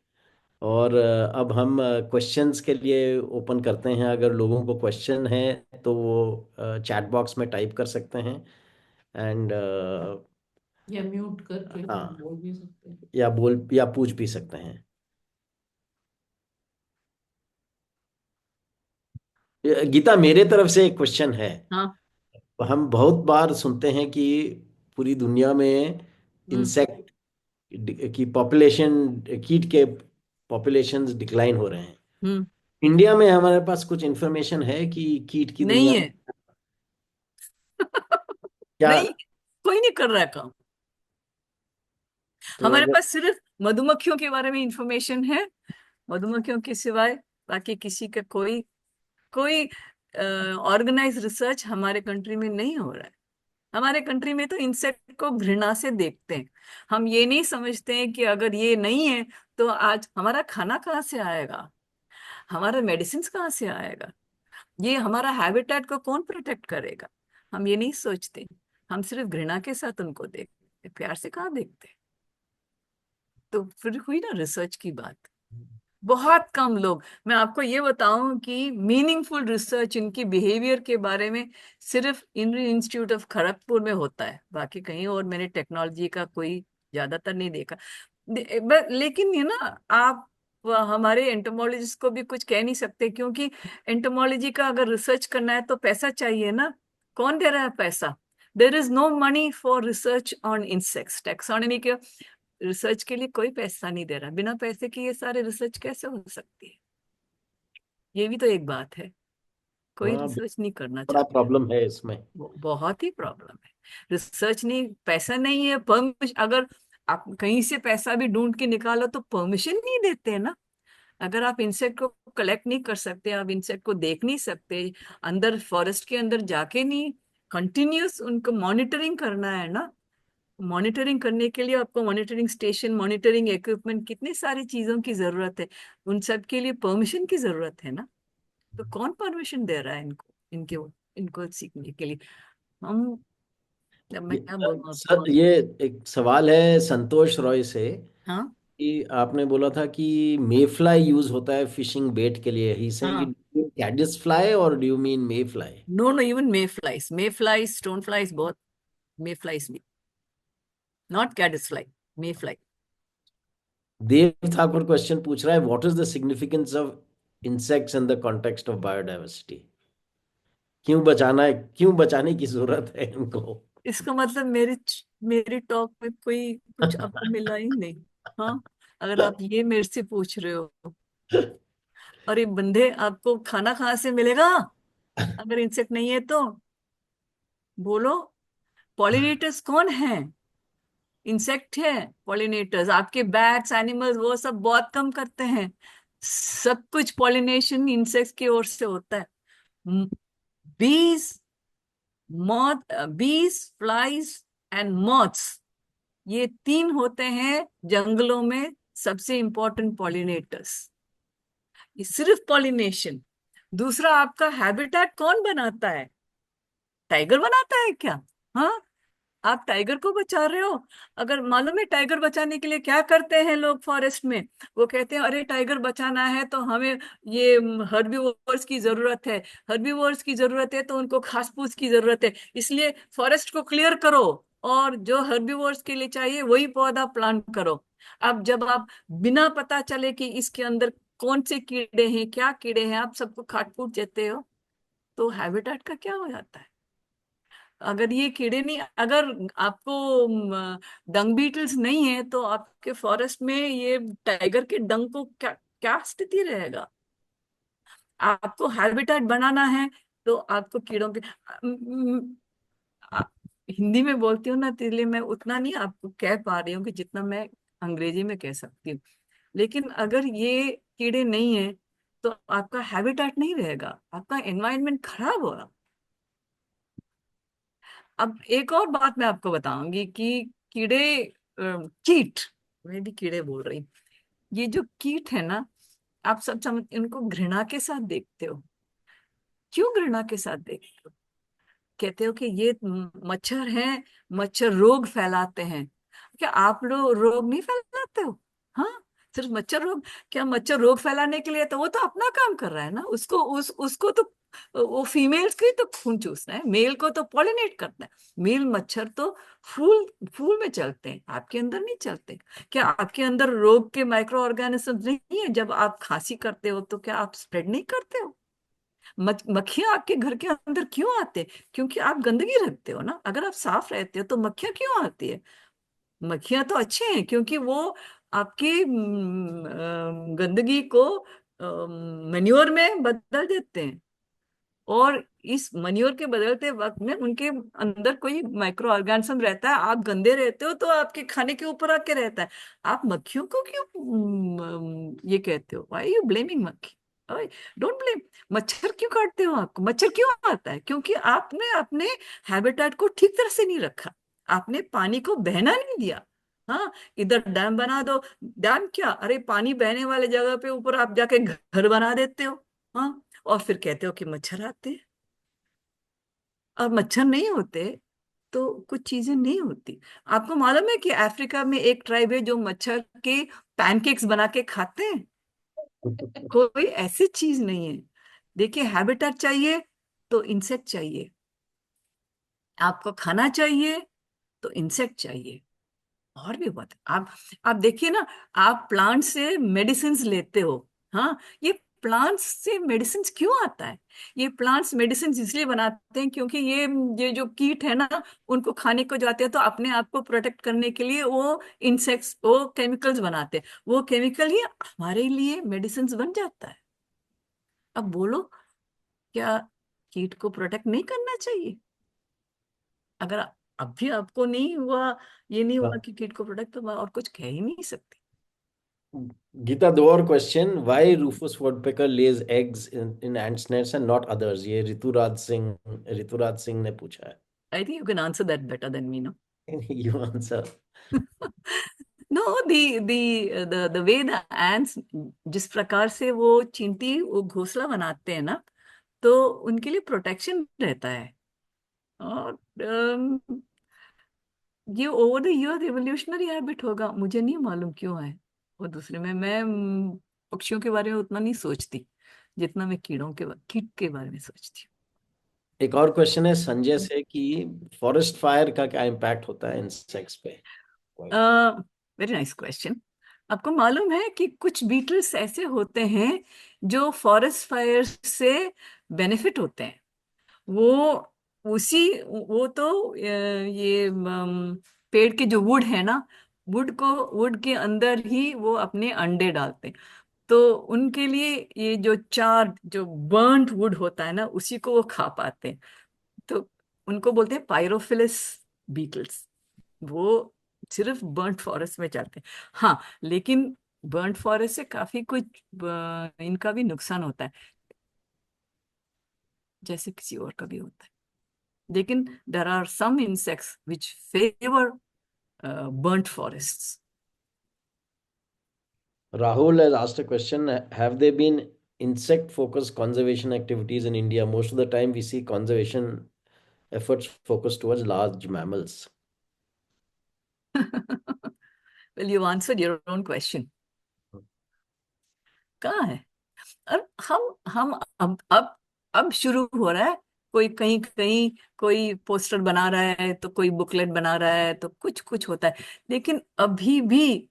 और अब हम क्वेश्चंस के लिए ओपन करते हैं। अगर लोगों को क्वेश्चन है तो वो चैट बॉक्स में टाइप कर सकते हैं। एंड या म्यूट करके हाँ, बोल भी सकते हैं। या पूछ भी सकते हैं। गीता, मेरे तरफ से एक क्वेश्चन है। हाँ। हम बहुत बार सुनते हैं कि पूरी दुनिया में हम्म। इंसेक्ट की पॉपुलेशन, कीट के पॉपुलेशंस डिक्लाइन हो रहे हैं। हम्म। इंडिया में हमारे पास कुछ इंफॉर्मेशन है कि कीट की नहीं दुनिया है। क्या? नहीं, कोई नहीं कर रहा है काम। तो हमारे अगर पास सिर्फ मधुमक्खियों के बारे में इंफॉर्मेशन है, मधुमक्खियों के सिवाय बाकी किसी का कोई कोई ऑर्गेनाइज रिसर्च हमारे कंट्री में नहीं हो रहा है। हमारे कंट्री में तो इंसेक्ट को घृणा से देखते हैं। हम ये नहीं समझते हैं कि अगर ये नहीं है तो आज हमारा खाना कहाँ से आएगा, हमारा मेडिसिन कहाँ से आएगा, ये हमारा हैबिटेट को कौन प्रोटेक्ट करेगा। हम ये नहीं सोचते, हम सिर्फ घृणा के साथ उनको देखते, प्यार से कहाँ देखते। तो फिर हुई ना रिसर्च की बात। बहुत कम लोग, मैं आपको ये बताऊं कि मीनिंगफुल रिसर्च इनकी बिहेवियर के बारे में सिर्फ इंडियन इंस्टीट्यूट ऑफ खड़गपुर में होता है, बाकी कहीं और मैंने टेक्नोलॉजी का कोई ज्यादातर नहीं देखा। लेकिन ये ना, आप हमारे एंटोमोलॉजिस्ट को भी कुछ कह नहीं सकते, क्योंकि एंटोमोलॉजी का अगर रिसर्च करना है तो पैसा चाहिए ना। कौन दे रहा है पैसा? There is no money for research on insects. Taxonomy के रिसर्च के लिए कोई पैसा नहीं दे रहा। बिना पैसे के ये सारे रिसर्च कैसे हो सकती है? ये भी तो एक बात है। कोई हाँ, रिसर्च नहीं करना बड़ा चाहता। प्रॉब्लम है इसमें। बहुत ही प्रॉब्लम है। रिसर्च नहीं, पैसा नहीं है, परमिशन, अगर आप कहीं से पैसा भी ढूंढ के निकालो तो परमिशन नहीं देते हैं ना। अगर आप इंसेक्ट को कलेक्ट नहीं कर सकते, आप इंसेक्ट को देख नहीं सकते, अंदर फॉरेस्ट के अंदर जाके नहीं कंटिन्यूस उनको मॉनिटरिंग करना है ना। मॉनिटरिंग करने के लिए आपको मॉनिटरिंग स्टेशन, मॉनिटरिंग इक्विपमेंट, कितनी सारी चीजों की जरूरत है। उन सब के लिए परमिशन की जरूरत है ना। तो कौन परमिशन दे रहा है इनको, इनके इनको सीखने के लिए? हम, अब मैं क्या बोलूं आपको। ये एक सवाल है संतोष रॉय से हाँ। कि आपने बोला था कि मे फ्लाई यूज होता है फिशिंग बेट के लिए। ही से हाँ। कैडिस फ्लाई और do you mean mayfly? No no, even mayflies, mayflies, stoneflies, बहुत। मे फ्लाइज भी, not caddis fly, mayfly. Dev Thakur question पूछ रहा है, what is the significance of insects in the context of biodiversity? क्यों बचाना है, क्यों बचाने की जरूरत है इनको? इसका मतलब मेरी मेरी टॉक में कोई कुछ आपको मिला ही नहीं। हाँ, अगर आप ये मेरे से पूछ रहे हो। अरे बंदे, आपको खाना कहाँ से मिलेगा अगर इंसेक्ट नहीं है तो? बोलो। पॉलिनेटर्स कौन है? इंसेक्ट है पॉलिनेटर्स। आपके बैट्स, एनिमल्स, वो सब बहुत कम करते हैं। सब कुछ पॉलिनेशन इंसेक्ट्स की ओर से होता है। बीज, मॉथ, बीज, फ्लाइज एंड मॉथ्स, ये तीन होते हैं जंगलों में सबसे इंपॉर्टेंट पॉलिनेटर्स। ये सिर्फ पॉलिनेशन। दूसरा, आपका हैबिटेट कौन बनाता है? टाइगर बनाता है क्या? हाँ, आप टाइगर को बचा रहे हो? अगर मालूम है टाइगर बचाने के लिए क्या करते हैं लोग फॉरेस्ट में? वो कहते हैं अरे टाइगर बचाना है तो हमें ये हर्बीवोर्स की जरूरत है। हर्बीवोर्स की जरूरत है तो उनको घास फूस की जरूरत है, इसलिए फॉरेस्ट को क्लियर करो और जो हर्बीवोर्स के लिए चाहिए वही पौधा प्लांट करो। अब जब आप बिना पता चले कि इसके अंदर कौन से कीड़े हैं, क्या कीड़े हैं, आप सबको काट कूट देते हो, तो हैबिटेट का क्या हो जाता है? अगर ये कीड़े नहीं, अगर आपको डंग बीटल्स नहीं है तो आपके फॉरेस्ट में ये टाइगर के डंग को क्या क्या स्थिति रहेगा? आपको हैबिटेट बनाना है तो आपको कीड़ों के आ- हिंदी में बोलती हूँ ना, तो इसलिए मैं उतना नहीं आपको कह पा रही हूँ कि जितना मैं अंग्रेजी में कह सकती हूँ। लेकिन अगर ये कीड़े नहीं है तो आपका हैबिटेट नहीं रहेगा, आपका एनवायरनमेंट खराब होगा। अब एक और बात मैं आपको बताऊंगी कि कीड़े, कीट, मैं भी कीड़े बोल रही हूँ। ये जो कीट है ना, आप सब समझ इनको घृणा के साथ देखते हो। क्यों घृणा के साथ देखते हो? कहते हो कि ये मच्छर हैं, मच्छर रोग फैलाते हैं। क्या आप लोग रोग नहीं फैलाते हो? हाँ, सिर्फ मच्छर रोग? क्या मच्छर रोग फैलाने के लिए? तो वो तो अपना काम कर रहा है ना, उसको उसको तो वो फीमेल्स की तो खून चूसना है, मेल को तो पॉलिनेट करना है। मेल मच्छर तो फूल फूल में चलते हैं, आपके अंदर नहीं चलते। क्या आपके अंदर रोग के माइक्रो ऑर्गेनिज्म नहीं है? जब आप खांसी करते हो तो क्या आप स्प्रेड नहीं करते हो? मक्खियां आपके घर के अंदर क्यों आते? क्योंकि आप गंदगी रखते हो ना। अगर आप साफ रहते हो तो मक्खियां क्यों आती है? मक्खियां तो अच्छे हैं क्योंकि वो आपकी गंदगी को मैन्योर में बदल देते हैं। और इस मैन्योर के बदलते वक्त में उनके अंदर कोई माइक्रो ऑर्गेनिज्म रहता है। आप गंदे रहते हो तो आपके खाने के ऊपर आके रहता है। आप मक्खियों को क्यों ये कहते हो? व्हाई यू ब्लेमिंग मक्खी? Don't blame. मच्छर क्यों काटते हो? आपको मच्छर क्यों आता है? क्योंकि आपने अपने हैबिटेट को ठीक तरह से नहीं रखा। आपने पानी को बहना नहीं दिया। हाँ, इधर डैम बना दो। डैम क्या, अरे पानी बहने वाले जगह पे ऊपर आप जाके घर बना देते हो। हाँ, और फिर कहते हो कि मच्छर आते हैं। और मच्छर नहीं होते तो कुछ चीजें नहीं होती। आपको मालूम है कि अफ्रीका में एक ट्राइब है जो मच्छर के पैनकेक्स बना के खाते हैं? कोई ऐसी चीज नहीं है। देखिए, हैबिटेट चाहिए तो इंसेक्ट चाहिए। आपको खाना चाहिए तो इंसेक्ट चाहिए। और भी बहुत आप देखिए ना। आप प्लांट से मेडिसिन लेते हो। हाँ, ये प्लांट्स से मेडिसिन क्यों आता है? ये प्लांट्स मेडिसिन इसलिए बनाते हैं क्योंकि ये जो कीट है ना, उनको खाने को जाते हैं तो अपने आप को प्रोटेक्ट करने के लिए वो इंसेक्ट्स वो केमिकल्स बनाते हैं। वो केमिकल ही हमारे लिए मेडिसिन बन जाता है। अब बोलो, क्या कीट को प्रोटेक्ट नहीं करना चाहिए? अगर अब भी आपको नहीं हुआ, ये नहीं हुआ कि कीट को प्रोटेक्ट, तो मैं और कुछ कह ही नहीं सकती। गीता, दो और question. Why rufous woodpecker lays eggs in ants nests and not others? ये ऋतुराज सिंह ने पूछा है. I think you can answer that better than me, no? You answer. No, the way the ants, जिस प्रकार से वो चींटी वो घोंसला बनाते हैं ना, तो उनके लिए प्रोटेक्शन रहता है। और ये over the year evolutionary habit होगा, मुझे नहीं मालूम क्यों है। वो दूसरे में मैं पक्षियों के बारे में उतना नहीं सोचती जितना मैं कीट के बारे में सोचती एक और क्वेश्चन है संजय से कि फॉरेस्ट फायर का क्या इम्पैक्ट होता है इंसेक्ट्स पे? हूँ। Very nice question. आपको मालूम है कि कुछ बीटल्स ऐसे होते हैं जो फॉरेस्ट फायर से बेनिफिट होते हैं। वो वो तो ये पेड़ के जो वुड है ना, वुड के अंदर ही वो अपने अंडे डालते हैं। तो उनके लिए ये जो बर्न्ड वुड होता है ना, उसी को वो खा पाते हैं। तो उनको बोलते हैं पायरोफिलिस बीटल्स। वो सिर्फ बर्न्ट फॉरेस्ट में चलते हैं। हाँ, लेकिन बर्न्ट फॉरेस्ट से काफी कुछ इनका भी नुकसान होता है, जैसे किसी और का भी होता है। लेकिन there are some insects which favour burnt forests. Rahul has asked a question. Have there been insect focused conservation activities in India? Most of the time, we see conservation efforts focused towards large mammals. Well, you answered your own question. कहाँ है? और हम अब शुरू हो रहा है। कोई कहीं कहीं कोई पोस्टर बना रहा है, तो कोई बुकलेट बना रहा है, तो कुछ कुछ होता है। लेकिन अभी भी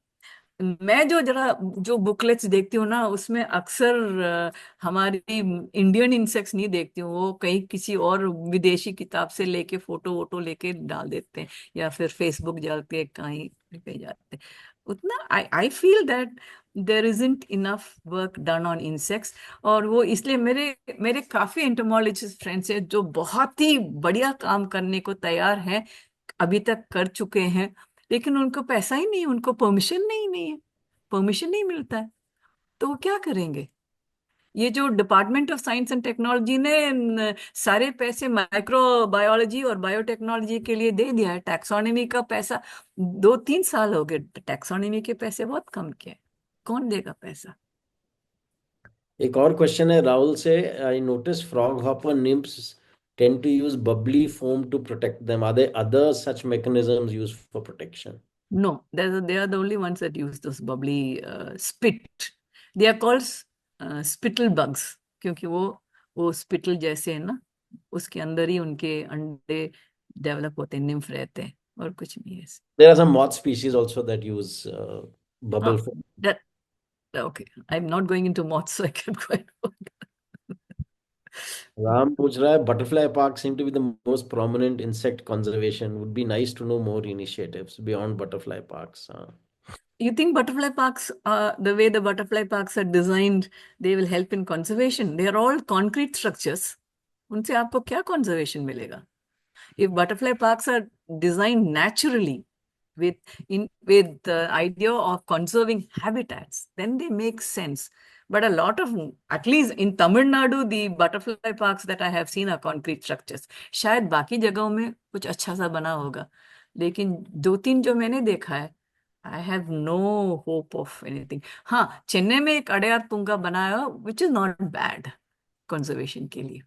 मैं जो बुकलेट्स देखती हूँ ना, उसमें अक्सर हमारी इंडियन इंसेक्ट्स नहीं देखती हूँ। वो कहीं किसी और विदेशी किताब से लेके फोटो वोटो लेके डाल देते हैं, या फिर फेसबुक जाके कहीं पे जाते हैं। उतना I feel that there isn't enough work done on insects. और वो इसलिए मेरे मेरे काफी एंटोमोलॉजिस्ट फ्रेंड्स हैं जो बहुत ही बढ़िया काम करने को तैयार हैं, अभी तक कर चुके हैं। लेकिन उनको पैसा ही नहीं, उनको परमिशन नहीं है। परमिशन नहीं मिलता है, तो वो क्या करेंगे? ये जो department of science and technology ने सारे पैसे माइक्रो बायोलॉजी और बायोटेक्नोलॉजी के लिए दे दिया है। टैक्सोनॉमी का पैसा 2-3 साल हो गए, टैक्सोनॉमी के पैसे बहुत कम किए। कौन देगा पैसा? एक और क्वेश्चन है राहुल से. I notice frog hopper nymphs tend to use bubbly foam to protect them. Are there other such mechanisms used for protection? No, they are the only ones that use those bubbly spit. They are called spittle bugs, क्योंकि वो spittle जैसे है ना, उसके अंदर ही उनके अंडे develop होते हैं, निम्फ रहते हैं, और कुछ नहीं है। There are some moth species also that use bubble हाँ, foam. that okay. I'm not going into moths, so I can go. Ram पूछ रहा है, butterfly park seem to be the most prominent insect conservation. Would be nice to know more initiatives beyond butterfly parks. हाँ. You think butterfly parks, the way the butterfly parks are designed, they will help in conservation? They are all concrete structures. उनसे आपको क्या conservation मिलेगा? If butterfly parks are designed naturally with with the idea of conserving habitats, then they make sense. But a lot of, at least in Tamil Nadu, the butterfly parks that I have seen are concrete structures. शायद बाकी जगहों में कुछ अच्छा सा बना होगा, लेकिन दो तीन जो मैंने देखा है, I have no hope of anything. हाँ, चेन्नई में एक अड़यार तुंगा बनाया, which is not bad conservation के लिए.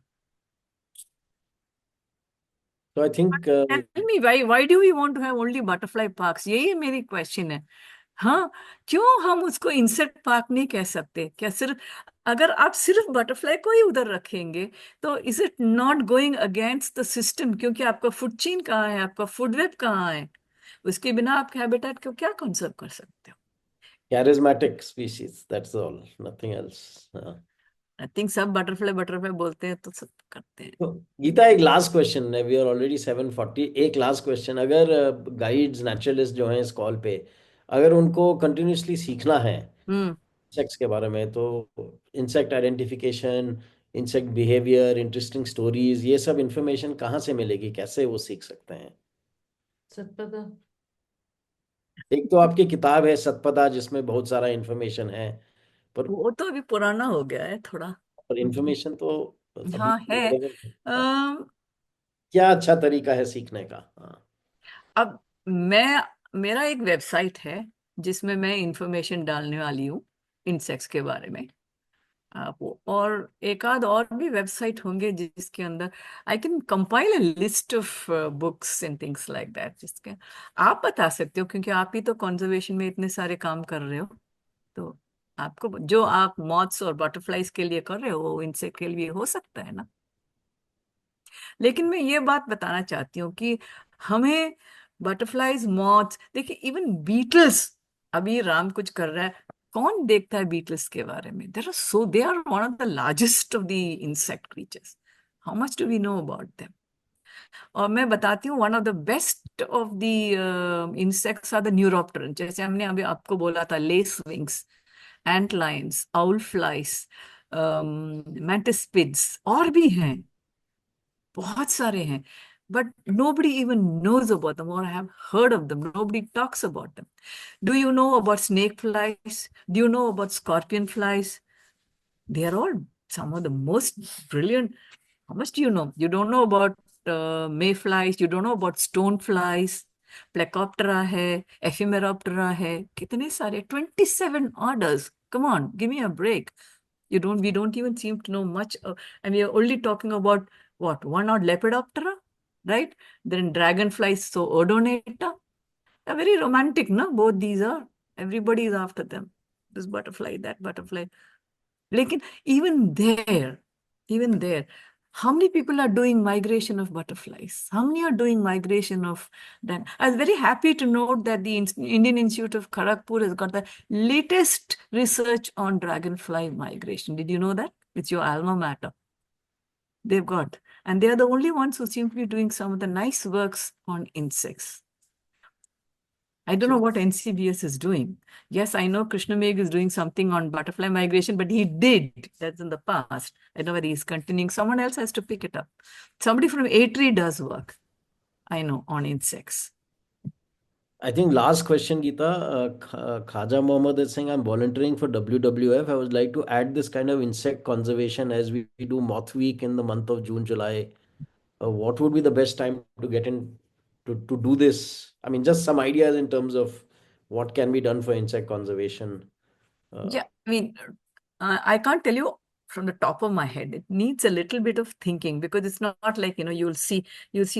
So I think Tell me, why do we want to have only butterfly parks? यही मेरी क्वेश्चन है. हाँ, क्यों हम उसको इंसेक्ट पार्क नहीं कह सकते? क्या सिर्फ, अगर आप सिर्फ बटरफ्लाई को ही उधर रखेंगे तो is it not going against the system? क्योंकि आपका फूड चेन कहाँ है, आपका फूड वेब कहाँ है? उसके बिना आप हैबिटेट को क्या कंजर्व कर सकते हो? charismatic species, that's all, nothing else. हाँ. आई थिंक सब बटरफ्लाई बटरफ्लाई बोलते हैं तो सब करते हैं. तो गीता, एक लास्ट क्वेश्चन है, वी आर ऑलरेडी 7:40. एक लास्ट क्वेश्चन, अगर गाइड्स नेचुरलिस्ट जो हैं इस कॉल पे, अगर उनको कंटिन्यूसली सीखना है हम्म. इंसेक्ट्स के बारे में, तो insect identification, insect behaviour, interesting stories, ये सब इंफॉर्मेशन कहाँ से मिलेगी, कैसे वो सीख सकते हैं? सतपदा। एक तो आपकी किताब है सतपदा, जिसमें बहुत सारा इंफॉर्मेशन है, पर वो तो अभी पुराना हो गया है थोड़ा. इंफॉर्मेशन तो सभी हाँ को है. relevant है। क्या अच्छा तरीका है सीखने का? हाँ. अब मैं, मेरा एक वेबसाइट है जिसमें मैं इंफॉर्मेशन डालने वाली हूँ इंसेक्ट्स के बारे में. आप वो और एक आध और भी वेबसाइट होंगे जिसके अंदर I can compile a list of books and things like that, जिसके आप बता सकते हो, क्योंकि आप ही तो कंजर्वेशन में इतने सारे काम कर रहे हो. तो आपको जो आप मॉथ्स और बटरफ्लाईज के लिए कर रहे हो वो इंसेक्ट के लिए हो सकता है ना. लेकिन मैं ये बात बताना चाहती हूँ कि हमें बटरफ्लाईज, मॉथ्स, देखिए इवन बीटल्स, अभी राम कुछ कर रहा है, कौन देखता है बीटल्स के बारे में? They are one of the largest of the insect creatures. How much do we know about them? और मैं बताती हूँ, one of the best of the insects are the neuropteran. जैसे हमने अभी आपको बोला था, lacewings, antlions, owlflies, mantispids, और भी हैं, बहुत सारे हैं. But nobody even knows about them, or I have heard of them. Nobody talks about them. Do you know about snake flies? Do you know about scorpion flies? They are all some of the most brilliant. How much do you know? You don't know about mayflies. You don't know about stone flies. Plecoptera है, Ephemeroptera है, कितने सारे, 27 orders. Come on, give me a break. We don't even seem to know much, and we are only talking about what, one odd Lepidoptera, right? Then dragonflies, so Odonata. They're very romantic, no? Both these are. Everybody is after them. This butterfly, that butterfly. Lekin even there, how many people are doing migration of butterflies? How many are doing migration of that? I was very happy to note that the Indian Institute of Kharagpur has got the latest research on dragonfly migration. Did you know that? It's your alma mater. They've got, and they are the only ones who seem to be doing some of the nice works on insects. I don't know what NCBS is doing. Yes, I know Krishna Megh is doing something on butterfly migration, but he did. That's in the past. I don't know whether he's continuing. Someone else has to pick it up. Somebody from A-Tree does work, I know, on insects. I think last question, Geeta. Khaja Mohammed is saying, I'm volunteering for WWF. I would like to add this kind of insect conservation as we do Moth Week in the month of June, July. What would be the best time to get in to do this? I mean, just some ideas in terms of what can be done for insect conservation. Yeah, I mean, I can't tell you from the top of my head. It needs a little bit of thinking, because it's not like, you'll see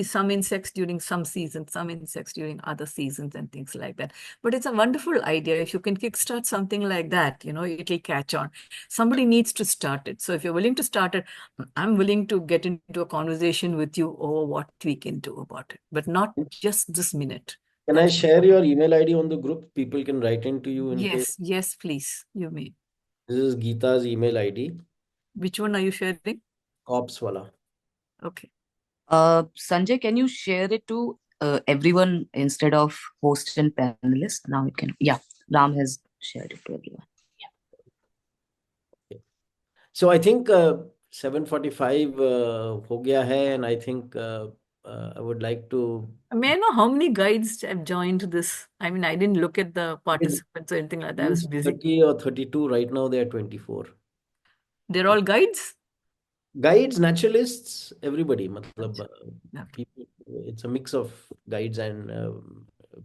some insects during some seasons, some insects during other seasons and things like that. But it's a wonderful idea. If you can kickstart something like that, it'll catch on. Somebody needs to start it. So if you're willing to start it, I'm willing to get into a conversation with you over what we can do about it, but not just this minute. Can I share your email ID on the group? People can write into you in case. Yes, please. You may. This is Geeta's email ID. Which one are you sharing? Copse वाला। Okay. Sanjay, can you share it to everyone instead of host and panelist? Now it can. Yeah, Ram has shared it to everyone. So I think 7:45 हो गया है, and I think I would like to. May I know how many guides have joined this? I mean, I didn't look at the participants or anything like that. I was busy. 30 or 32 right now. They are 24 They're all guides? guides, naturalists, everybody. मतलब Okay. people. It's a mix of guides and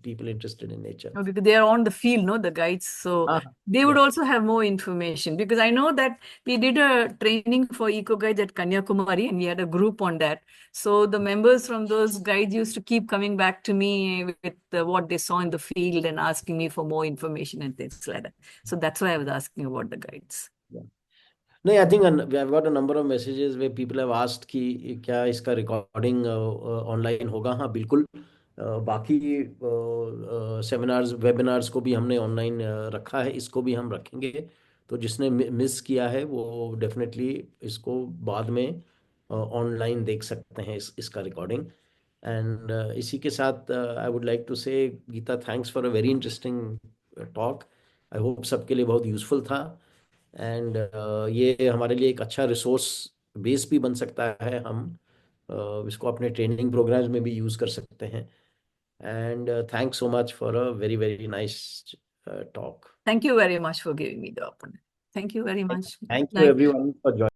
people interested in nature. No, because they are on the field, no, the guides. So Ah, they would yeah. also have more information, because I know that we did a training for eco guides at Kanyakumari and we had a group on that. So the members from those guides used to keep coming back to me with what they saw in the field and asking me for more information and things like that. So that's why I was asking about the guides. Yeah. No, I think I've got a number of messages where people have asked कि क्या इसका recording online होगा। हाँ, बिल्कुल। बाकी seminars webinars को भी हमने ऑनलाइन रखा है, इसको भी हम रखेंगे। तो जिसने मिस किया है वो डेफिनेटली इसको बाद में ऑनलाइन देख सकते हैं, इसका रिकॉर्डिंग। एंड इसी के साथ I would like to say Gita, thanks for a very interesting talk. I hope सबके लिए बहुत यूजफुल था। एंड ये हमारे लिए एक अच्छा रिसोर्स बेस भी बन सकता है। हम इसको अपने ट्रेनिंग प्रोग्राम्स में भी यूज़ कर सकते हैं। And thanks so much for a very very nice talk. Thank you very much for giving me the opportunity. Thank you very much. Thank you Night. Everyone for